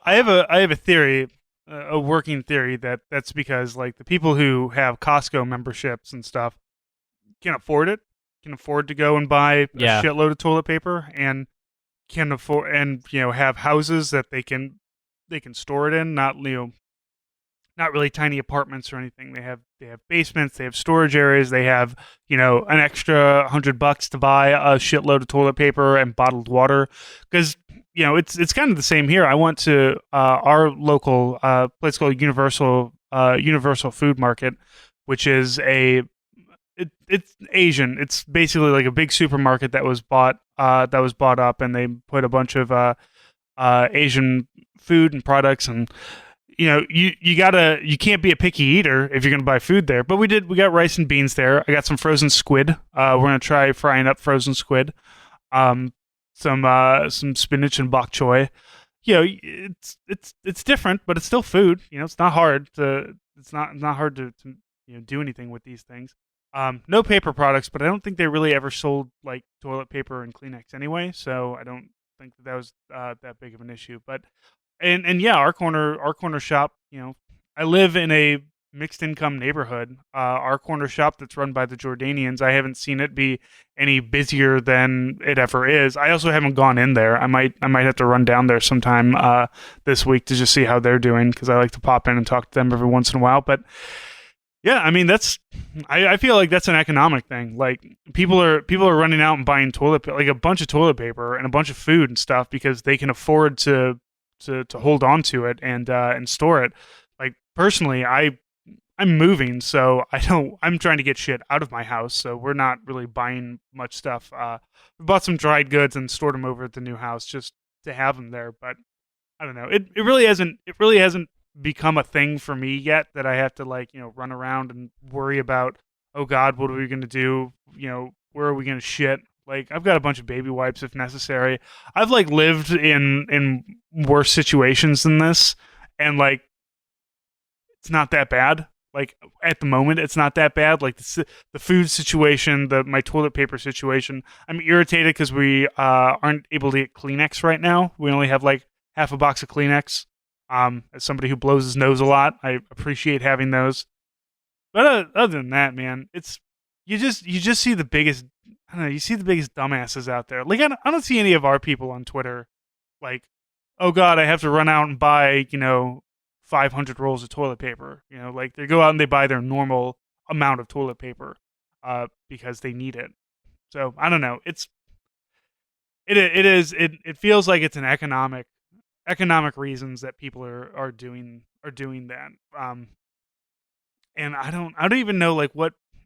Speaker 1: theory. A working theory that's because like the people who have Costco memberships and stuff can afford to go and buy a shitload of toilet paper and can afford and have houses that they can store it in, not really tiny apartments or anything. They have basements, they have storage areas, they have an extra $100 to buy a shitload of toilet paper and bottled water because it's kind of the same here. I went to our local place called Universal Food Market, which is it's Asian. It's basically like a big supermarket that was bought up, and they put a bunch of Asian food and products, and you can't be a picky eater if you're gonna buy food there. But we got rice and beans there. I got some frozen squid. We're gonna try frying up frozen squid. Some spinach and bok choy. It's different, but it's still food. It's not hard to do anything with these things. No paper products, but I don't think they really ever sold like toilet paper and Kleenex anyway, so I don't think that was that big of an issue. But and yeah, our corner shop. I live in a mixed income neighborhood. Our corner shop that's run by the Jordanians, I haven't seen it be any busier than it ever is. I also haven't gone in there. I might have to run down there sometime this week to just see how they're doing because I like to pop in and talk to them every once in a while. But yeah, I mean I feel like that's an economic thing. Like people are running out and buying like a bunch of toilet paper and a bunch of food and stuff because they can afford to hold on to it and store it. Like personally, I'm moving, so I'm trying to get shit out of my house, so we're not really buying much stuff. We bought some dried goods and stored them over at the new house just to have them there, but I don't know. It really hasn't become a thing for me yet that I have to run around and worry about, oh God, what are we going to do? Where are we going to shit? Like I've got a bunch of baby wipes if necessary. I've lived in worse situations than this, and it's not that bad. Like at the moment, it's not that bad. Like the food situation, my toilet paper situation. I'm irritated because we aren't able to get Kleenex right now. We only have like half a box of Kleenex. As somebody who blows his nose a lot, I appreciate having those. But other than that, man, it's you just see the biggest. I don't know. You see the biggest dumbasses out there. Like I don't see any of our people on Twitter. Like, oh god, I have to run out and buy 500 rolls of toilet paper. Like they go out and they buy their normal amount of toilet paper, because they need it. So I don't know. It feels like it's an economic reasons that people are doing that. And I don't even know like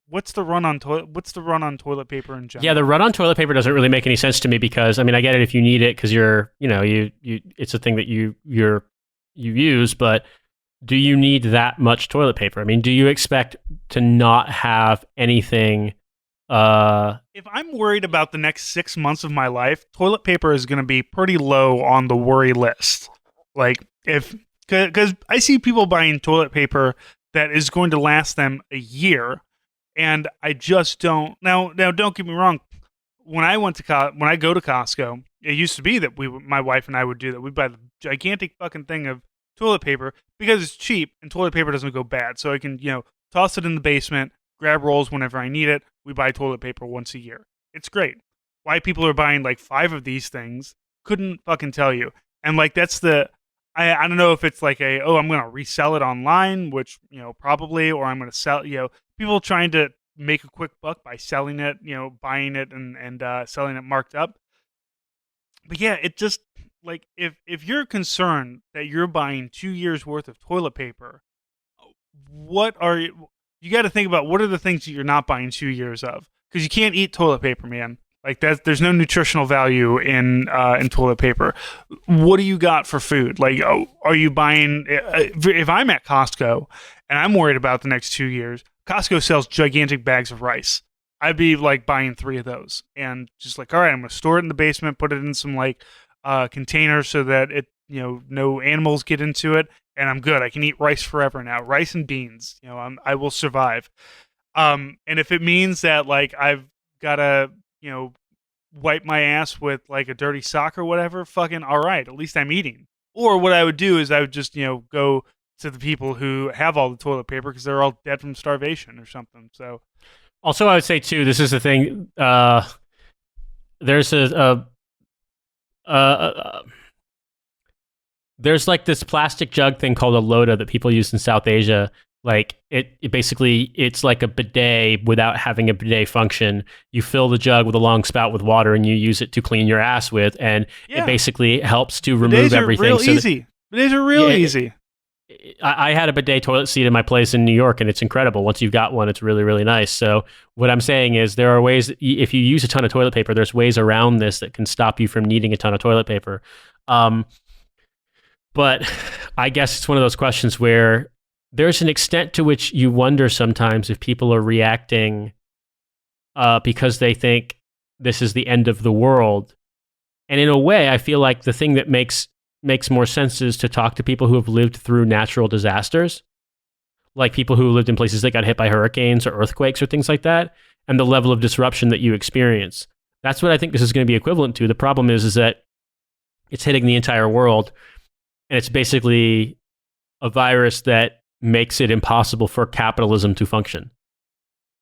Speaker 1: what's the run on toilet paper in general.
Speaker 2: Yeah, the run on toilet paper doesn't really make any sense to me because I mean I get it if you need it because you it's a thing that you use, but do you need that much toilet paper? I mean, do you expect to not have anything?
Speaker 1: If I'm worried about the next 6 months of my life, toilet paper is going to be pretty low on the worry list. Like because I see people buying toilet paper that is going to last them a year, and I just don't. Now, don't get me wrong. When I go to Costco, it used to be that my wife and I would do that. We'd buy the gigantic fucking thing of toilet paper because it's cheap and toilet paper doesn't go bad. So I can, toss it in the basement, grab rolls whenever I need it. We buy toilet paper once a year. It's great. Why people are buying like 5 of these things, couldn't fucking tell you. And like that's I don't know if it's like I'm going to resell it online, which, probably, or I'm going to sell, people trying to make a quick buck by selling it, buying it and selling it marked up. But yeah, it just like if you're concerned that you're buying 2 years worth of toilet paper, you got to think about what are the things that you're not buying 2 years of, because you can't eat toilet paper, man. Like there's no nutritional value in toilet paper. What do you got for food? Like, are you buying? If I'm at Costco and I'm worried about the next 2 years, Costco sells gigantic bags of rice. I'd be like buying 3 of those and just like, all right, I'm gonna store it in the basement, put it in some like container so that it no animals get into it, and I'm good. I can eat rice forever now. Rice and beans. I will survive. And if it means that like I've gotta wipe my ass with like a dirty sock or whatever, fucking all right, at least I'm eating. Or what I would do is I would just go to the people who have all the toilet paper because they're all dead from starvation or something. So
Speaker 2: also I would say too, this is the thing, there's there's like this plastic jug thing called a loda that people use in South Asia. Like it basically, it's like a bidet without having a bidet function. You fill the jug with a long spout with water and you use it to clean your ass with, and it basically helps to remove everything.
Speaker 1: Real easy. Bidets are real easy.
Speaker 2: I had a bidet toilet seat in my place in New York, and it's incredible. Once you've got one, it's really, really nice. So what I'm saying is there are ways, if you use a ton of toilet paper, there's ways around this that can stop you from needing a ton of toilet paper. But I guess it's one of those questions where there's an extent to which you wonder sometimes if people are reacting because they think this is the end of the world. And in a way, I feel like the thing that makes more sense is to talk to people who have lived through natural disasters, like people who lived in places that got hit by hurricanes or earthquakes or things like that, and the level of disruption that you experience. That's what I think this is going to be equivalent to. The problem is that it's hitting the entire world, and it's basically a virus that makes it impossible for capitalism to function.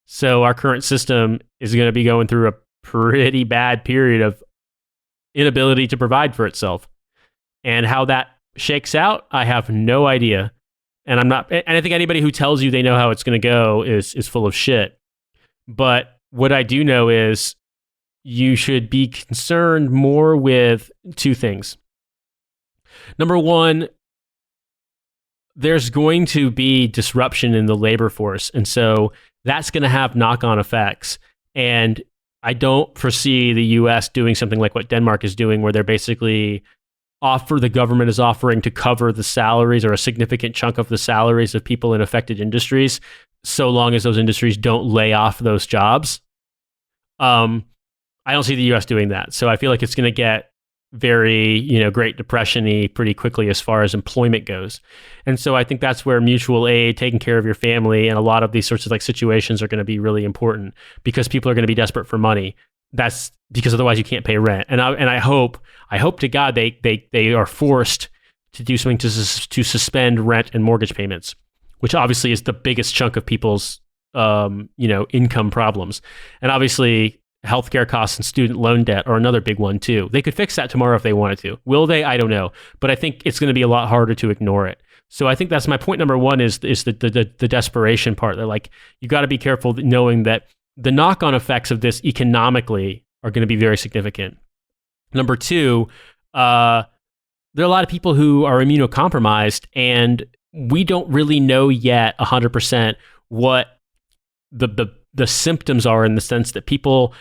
Speaker 2: So our current system is going to be going through a pretty bad period of inability to provide for itself. And how that shakes out, I have no idea. And I think anybody who tells you they know how it's going to go is full of shit. But what I do know is you should be concerned more with 2 things. Number 1, there's going to be disruption in the labor force. And so that's going to have knock-on effects. And I don't foresee the US doing something like what Denmark is doing, where they're basically the government is offering to cover the salaries or a significant chunk of the salaries of people in affected industries, so long as those industries don't lay off those jobs. I don't see the US doing that. So I feel like it's going to get very, Great Depression-y pretty quickly as far as employment goes. And so I think that's where mutual aid, taking care of your family, and a lot of these sorts of like situations are going to be really important because people are going to be desperate for money. That's because otherwise you can't pay rent. And I hope to God they are forced to do something to suspend rent and mortgage payments, which obviously is the biggest chunk of people's income problems. And obviously healthcare costs and student loan debt are another big one too. They could fix that tomorrow if they wanted to. Will they? I don't know. But I think it's going to be a lot harder to ignore it. So I think that's my point number one is the desperation part. That like you got to be careful knowing that the knock-on effects of this economically are going to be very significant. Number two, there are a lot of people who are immunocompromised, and we don't really know yet 100% what the symptoms are, in the sense that people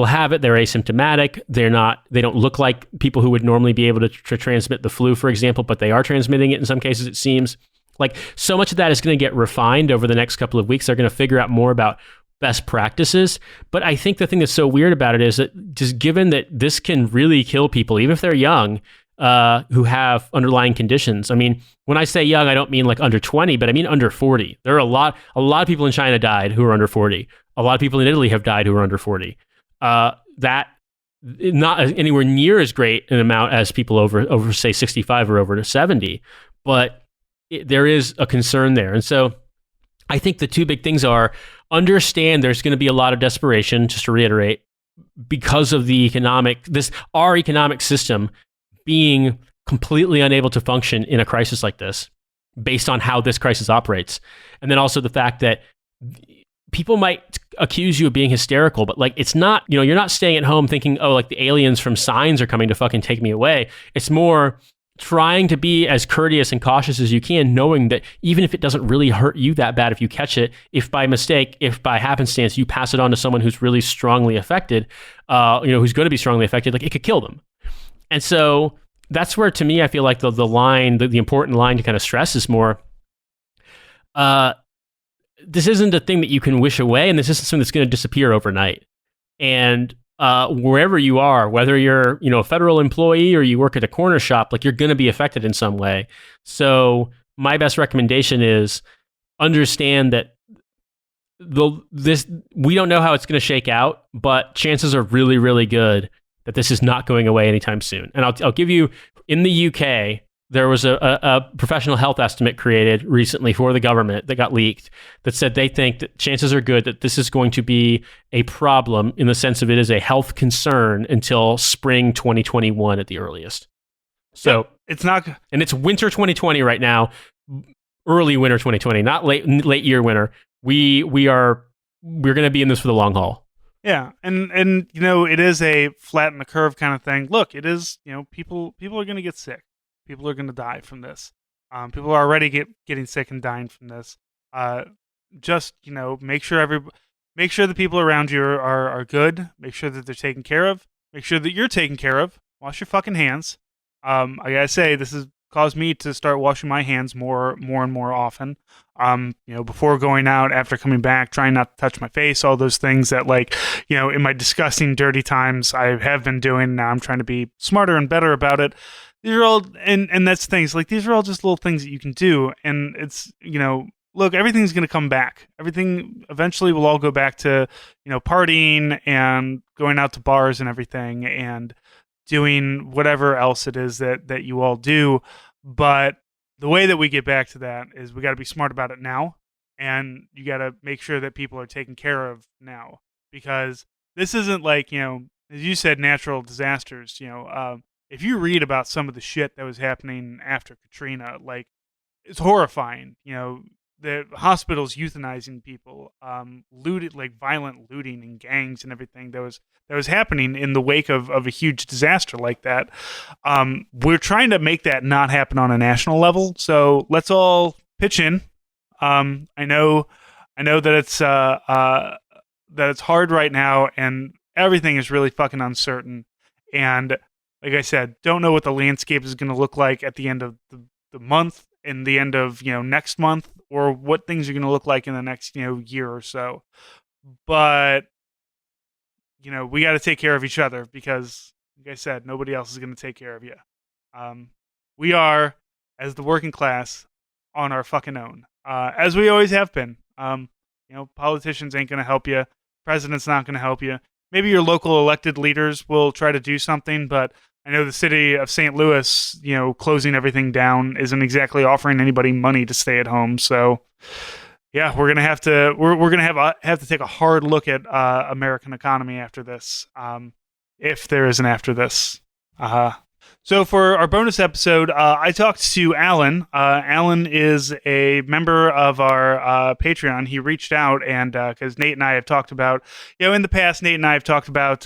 Speaker 2: have it, they're asymptomatic, they don't look like people who would normally be able to transmit the flu, for example, but they are transmitting it in some cases, it seems. Like, so much of that is going to get refined over the next couple of weeks. They're going to figure out more about best practices. But I think the thing that's so weird about it is that just given that this can really kill people, even if they're young, who have underlying conditions. I mean, when I say young, I don't mean like under 20, but I mean under 40. There are a lot of people in China died who are under 40. A lot of people in Italy have died who are under 40. That not anywhere near as great an amount as people over say 65 or over 70, but there is a concern there. And so I think the two big things are, understand there's going to be a lot of desperation, just to reiterate, because of our economic system being completely unable to function in a crisis like this, based on how this crisis operates. And then also the fact that people might accuse you of being hysterical, but like, it's not, you're not staying at home thinking, oh, like the aliens from Signs are coming to fucking take me away. It's more trying to be as courteous and cautious as you can, knowing that even if it doesn't really hurt you that bad, if you catch it, if by mistake, if by happenstance, you pass it on to someone who's really strongly affected, who's going to be strongly affected, like it could kill them. And so that's where, to me, I feel like the important line to kind of stress is more, this isn't a thing that you can wish away, and this isn't something that's going to disappear overnight. And wherever you are, whether you're a federal employee or you work at a corner shop, like you're going to be affected in some way. So my best recommendation is understand that we don't know how it's going to shake out, but chances are really, really good that this is not going away anytime soon. And I'll give you, in the UK, there was a professional health estimate created recently for the government that got leaked that said they think that chances are good that this is going to be a problem, in the sense of it is a health concern, until spring 2021 at the earliest. So
Speaker 1: it's not,
Speaker 2: and it's winter 2020 right now, early winter 2020, not late year winter. We're going to be in this for the long haul.
Speaker 1: Yeah, and it is a flatten the curve kind of thing. Look, it is, people are going to get sick. People are going to die from this. People are already getting sick and dying from this. Just make sure the people around you are good. Make sure that they're taken care of. Make sure that you're taken care of. Wash your fucking hands. I gotta say, this has caused me to start washing my hands more and more often. Before going out, after coming back, trying not to touch my face, all those things that, like, in my disgusting, dirty times I have been doing. Now I'm trying to be smarter and better about it. These are all, and that's things, like, these are all just little things that you can do. And it's, look, everything's going to come back. Everything eventually will all go back to, partying and going out to bars and everything and doing whatever else it is that you all do. But the way that we get back to that is we got to be smart about it now. And you got to make sure that people are taken care of now, because this isn't like, as you said, natural disasters. If you read about some of the shit that was happening after Katrina, like, it's horrifying. The hospitals euthanizing people, violent looting and gangs and everything that was happening in the wake of a huge disaster like that. We're trying to make that not happen on a national level. So let's all pitch in. I know that it's hard right now, and everything is really fucking uncertain. And like I said, don't know what the landscape is going to look like at the end of the month, and the end of next month, or what things are going to look like in the next year or so. But we got to take care of each other, because Like I said, nobody else is going to take care of you. Um, we are, as the working class, on our fucking own, as we always have been. Politicians ain't going to help you. President's not going to help you. Maybe your local elected leaders will try to do something, but I know the city of St. Louis, closing everything down isn't exactly offering anybody money to stay at home. So, yeah, we're gonna have to we're gonna have to take a hard look at American economy after this, if there is an after this. Uh, so for our bonus episode, I talked to Alan. Alan is a member of our Patreon. He reached out and because Nate and I have talked about, in the past, Nate and I have talked about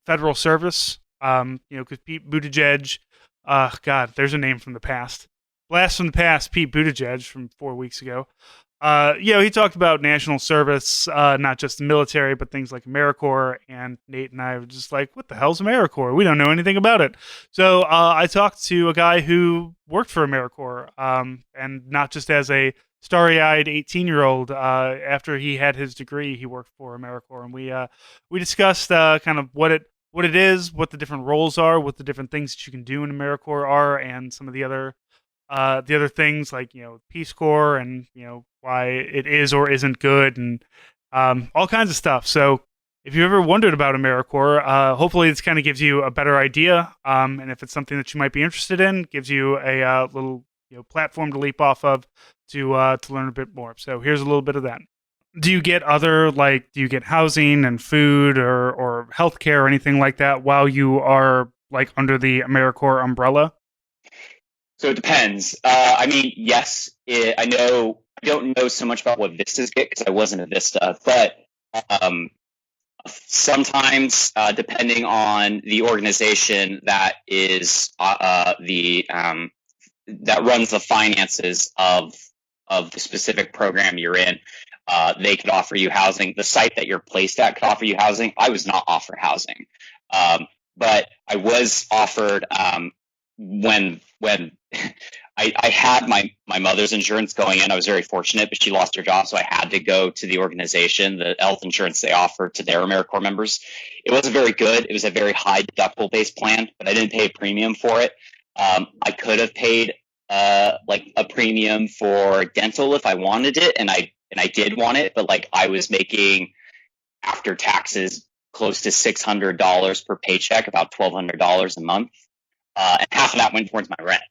Speaker 1: federal service. Because Pete Buttigieg, God, there's a name from the past. Blast from the past, Pete Buttigieg from 4 weeks ago. He talked about national service, not just the military, but things like AmeriCorps. And Nate and I were just like, what the hell's AmeriCorps? We don't know anything about it. So I talked to a guy who worked for AmeriCorps, and not just as a starry-eyed 18-year-old. After he had his degree, he worked for AmeriCorps, and we discussed kind of what it is, what the different roles are, what the different things that you can do in AmeriCorps are, and some of the other things like Peace Corps, and why it is or isn't good, and all kinds of stuff. So if you've ever wondered about AmeriCorps, hopefully this kind of gives you a better idea, and if it's something that you might be interested in, gives you a little platform to leap off of to learn a bit more. So here's a little bit of that. Do you get do you get housing and food or healthcare or anything like that while you are like under the AmeriCorps umbrella?
Speaker 3: So it depends. Yes, I don't know so much about what Vistas get because I wasn't a Vista, but sometimes, depending on the organization that is that runs the finances of the specific program you're in, they could offer you housing. The site that you're placed at could offer you housing. I was not offered housing, but I was offered when I had my mother's insurance going in. I was very fortunate, but she lost her job, so I had to go to the organization, the health insurance they offer to their AmeriCorps members. It wasn't very good. It was a very high deductible based plan, but I didn't pay a premium for it. I could have paid like a premium for dental if I wanted it, and I did want it, but like I was making after taxes close to $600 per paycheck, about $1,200 a month. And half of that went towards my rent.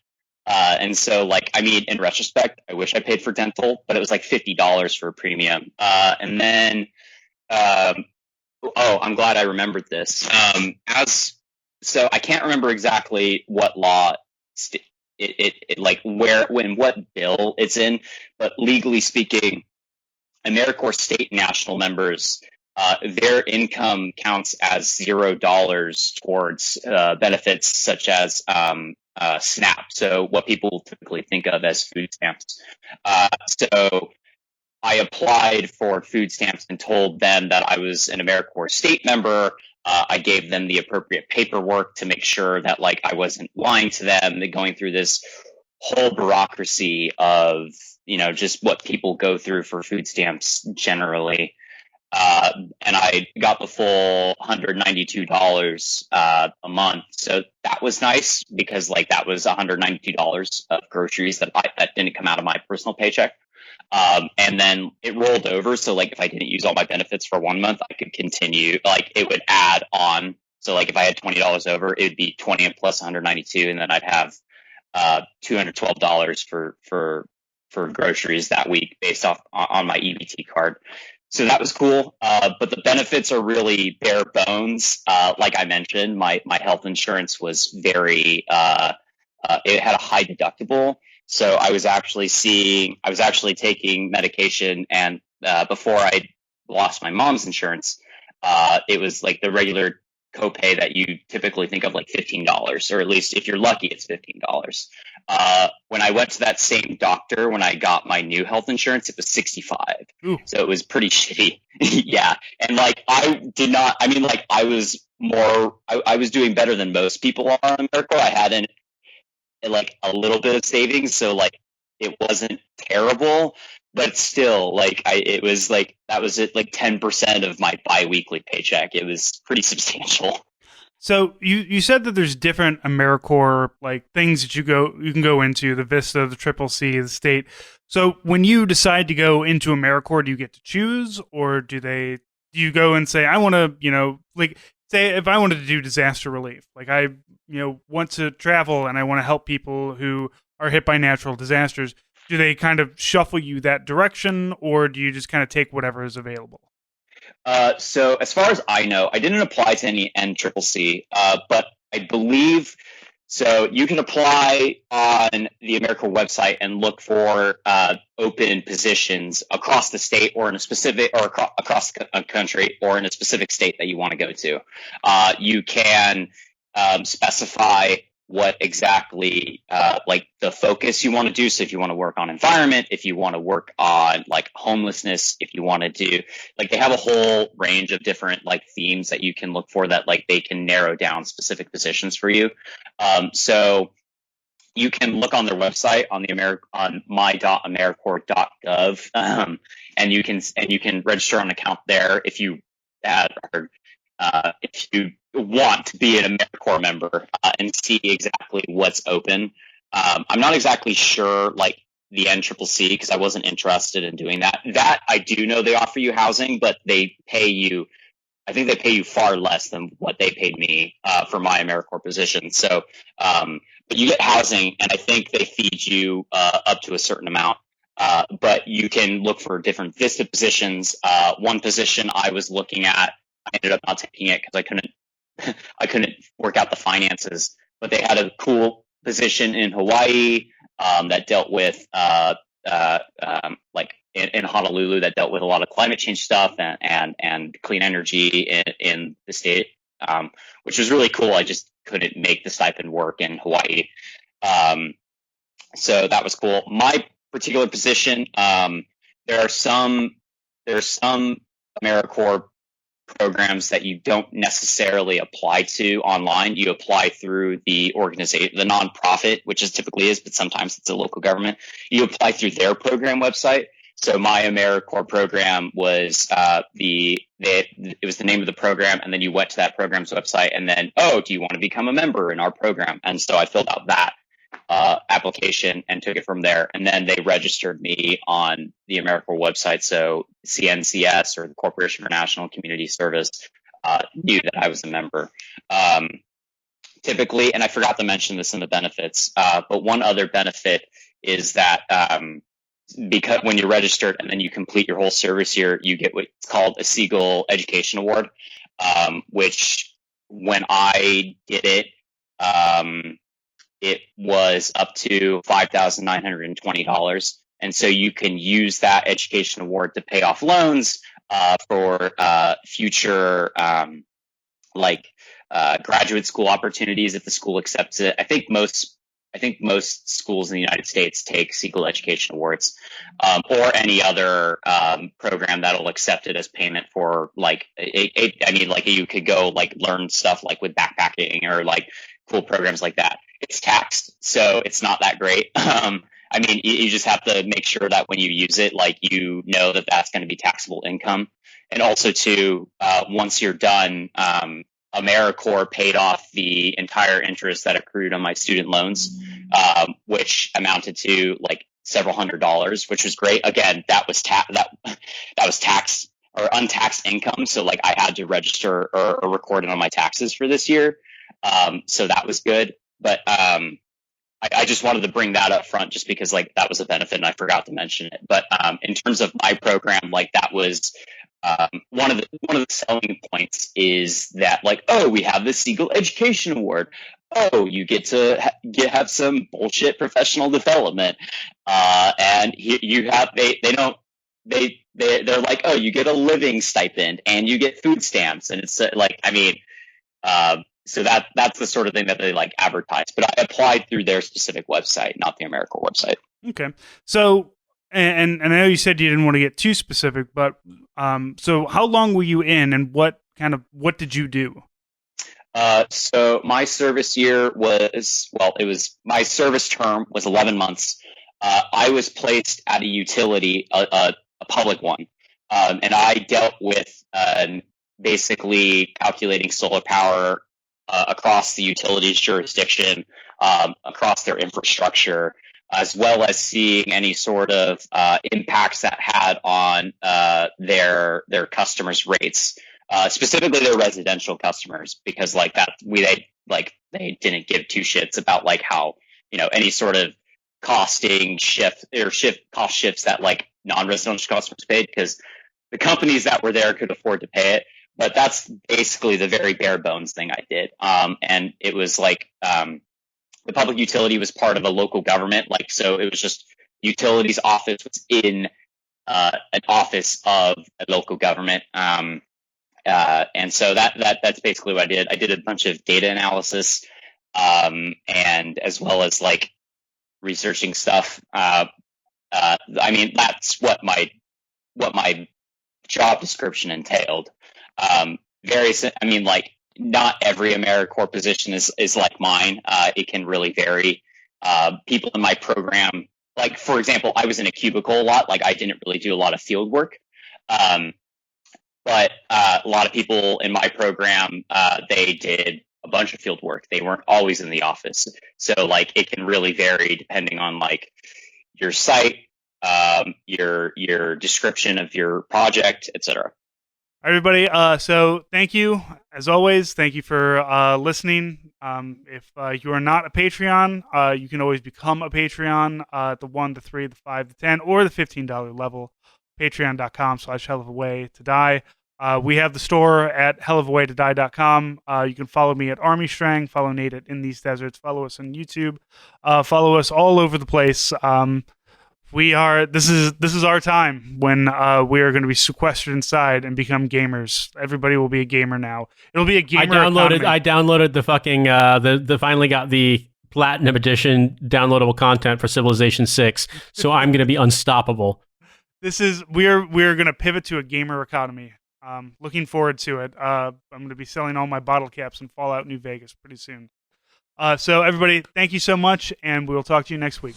Speaker 3: And so, in retrospect, I wish I paid for dental, but it was like $50 for a premium. And then, I'm glad I remembered this. So I can't remember exactly what law what bill it's in, but legally speaking, AmeriCorps state and national members, their income counts as $0 towards benefits such as SNAP. So what people typically think of as food stamps. So I applied for food stamps and told them that I was an AmeriCorps state member. I gave them the appropriate paperwork to make sure that I wasn't lying to them. They're going through this whole bureaucracy of just what people go through for food stamps generally. And I got the full $192 a month. So that was nice because that was $192 of groceries that didn't come out of my personal paycheck. And then it rolled over. So if I didn't use all my benefits for 1 month, I could continue, it would add on. So if I had $20 over, it would be 20 and plus 192. And then I'd have, $212 for groceries that week based off on my EBT card. So that was cool. But the benefits are really bare bones. Like I mentioned, my health insurance was very, it had a high deductible. So I was actually taking medication, and before I lost my mom's insurance, it was the regular copay that you typically think of, $15, or at least if you're lucky, it's $15. When I went to that same doctor, when I got my new health insurance, it was $65.
Speaker 1: Ooh.
Speaker 3: So it was pretty shitty. Yeah. And I was doing better than most people are in America. I had a little bit of savings. So it wasn't terrible, but still that was it, 10% of my biweekly paycheck. It was pretty substantial.
Speaker 1: So you said that there's different AmeriCorps like things that you can go into, the Vista, the Triple C, the state. So when you decide to go into AmeriCorps, do you get to choose, or do you go and say, I want to, like, say if I wanted to do disaster relief, like I want to travel and I want to help people who are hit by natural disasters, do they kind of shuffle you that direction, or do you just kind of take whatever is available?
Speaker 3: So as far as I know, I didn't apply to any NCCC, but I believe so. You can apply on the AmeriCorps website and look for open positions across the state, or in a specific, or across a country, or in a specific state that you want to go to. You can specify what exactly like the focus you want to do. So if you want to work on environment, if you want to work on like homelessness, if you want to do like, they have a whole range of different like themes that you can look for, that like they can narrow down specific positions for you. So you can look on their website on on my.americorps.gov, and you can register an account there if you if you want to be an AmeriCorps member, and see exactly what's open. I'm not exactly sure, like the NCCC, because I wasn't interested in doing that. That I do know they offer you housing, but they pay you. I think they pay you far less than what they paid me for my AmeriCorps position. So, but you get housing, and I think they feed you up to a certain amount. But you can look for different Vista positions. One position I was looking at, I ended up not taking it because I couldn't work out the finances. But they had a cool position in Hawaii that dealt with like in Honolulu, that dealt with a lot of climate change stuff and clean energy in the state, which was really cool. I just couldn't make the stipend work in Hawaii. So that was cool. My particular position, there are some AmeriCorps programs that you don't necessarily apply to online. You apply through the organization, the nonprofit, which is typically is, but sometimes it's a local government. You apply through their program website. So my AmeriCorps program was it was the name of the program, and then you went to that program's website, and then, oh, do you want to become a member in our program? And so I filled out that application and took it from there. And then they registered me on the AmeriCorps website. So CNCS, or the Corporation for National Community Service, knew that I was a member. Typically, and I forgot to mention this in the benefits, but one other benefit is that because when you're registered and then you complete your whole service year, you get what's called a Siegel Education Award, which when I did it, it was up to $5,920. And so you can use that education award to pay off loans for future graduate school opportunities if the school accepts it. I think most schools in the United States take Siegel Education Awards, or any other program that'll accept it as payment for you could go like learn stuff like with backpacking or like cool programs like that. It's taxed, so it's not that great. You just have to make sure that when you use it, like, you know that that's going to be taxable income. And also, too, once you're done, AmeriCorps paid off the entire interest that accrued on my student loans, which amounted to like several $100s, which was great. Again, that was tax or untaxed income, so like I had to register or record it on my taxes for this year. So that was good. But I just wanted to bring that up front just because like that was a benefit and I forgot to mention it. But in terms of my program, like that was one of the selling points is that like, oh, we have the Siegel Education Award. Oh, you get to have some bullshit professional development, and they're like, oh, you get a living stipend and you get food stamps, and it's so that's the sort of thing that they like advertise. But I applied through their specific website, not the AmeriCorps website.
Speaker 1: Okay. So, and I know you said you didn't want to get too specific, but so how long were you in, and what did you do?
Speaker 3: So my service year my service term was 11 months. I was placed at a utility, a public one, and I dealt with basically calculating solar power across the utilities jurisdiction, across their infrastructure, as well as seeing any sort of impacts that had on their customers' rates, specifically their residential customers, because like that they didn't give two shits about like how any sort of cost shifts that like non-residential customers paid, because the companies that were there could afford to pay it. But that's basically the very bare bones thing I did. And it was like the public utility was part of a local government, like so it was just utilities office was in an office of a local government. And so that's basically what I did. I did a bunch of data analysis, and as well as like researching stuff. I mean, that's what my job description entailed. I mean, like not every AmeriCorps position is like mine. It can really vary. People in my program, like for example, I was in a cubicle a lot. Like I didn't really do a lot of field work. But a lot of people in my program, they did a bunch of field work. They weren't always in the office. So like it can really vary depending on like your site, your description of your project, etc.
Speaker 1: Everybody, so thank you, as always. Thank you for listening. If you are not a Patreon, you can always become a Patreon at the 1, the 3, the 5, the 10, or the $15 level. Patreon.com/hellofawaytodie. We have the store at hellofawaytodie.com. You can follow me at ArmyStrang, follow Nate at In These Deserts, follow us on YouTube, follow us all over the place. This is our time when we are going to be sequestered inside and become gamers. Everybody will be a gamer now. It'll be a gamer economy.
Speaker 2: I downloaded the fucking the finally got the Platinum Edition downloadable content for Civilization 6, so I'm going to be unstoppable.
Speaker 1: We're going to pivot to a gamer economy. Looking forward to it. I'm going to be selling all my bottle caps in Fallout New Vegas pretty soon. So everybody, thank you so much, and we'll talk to you next week.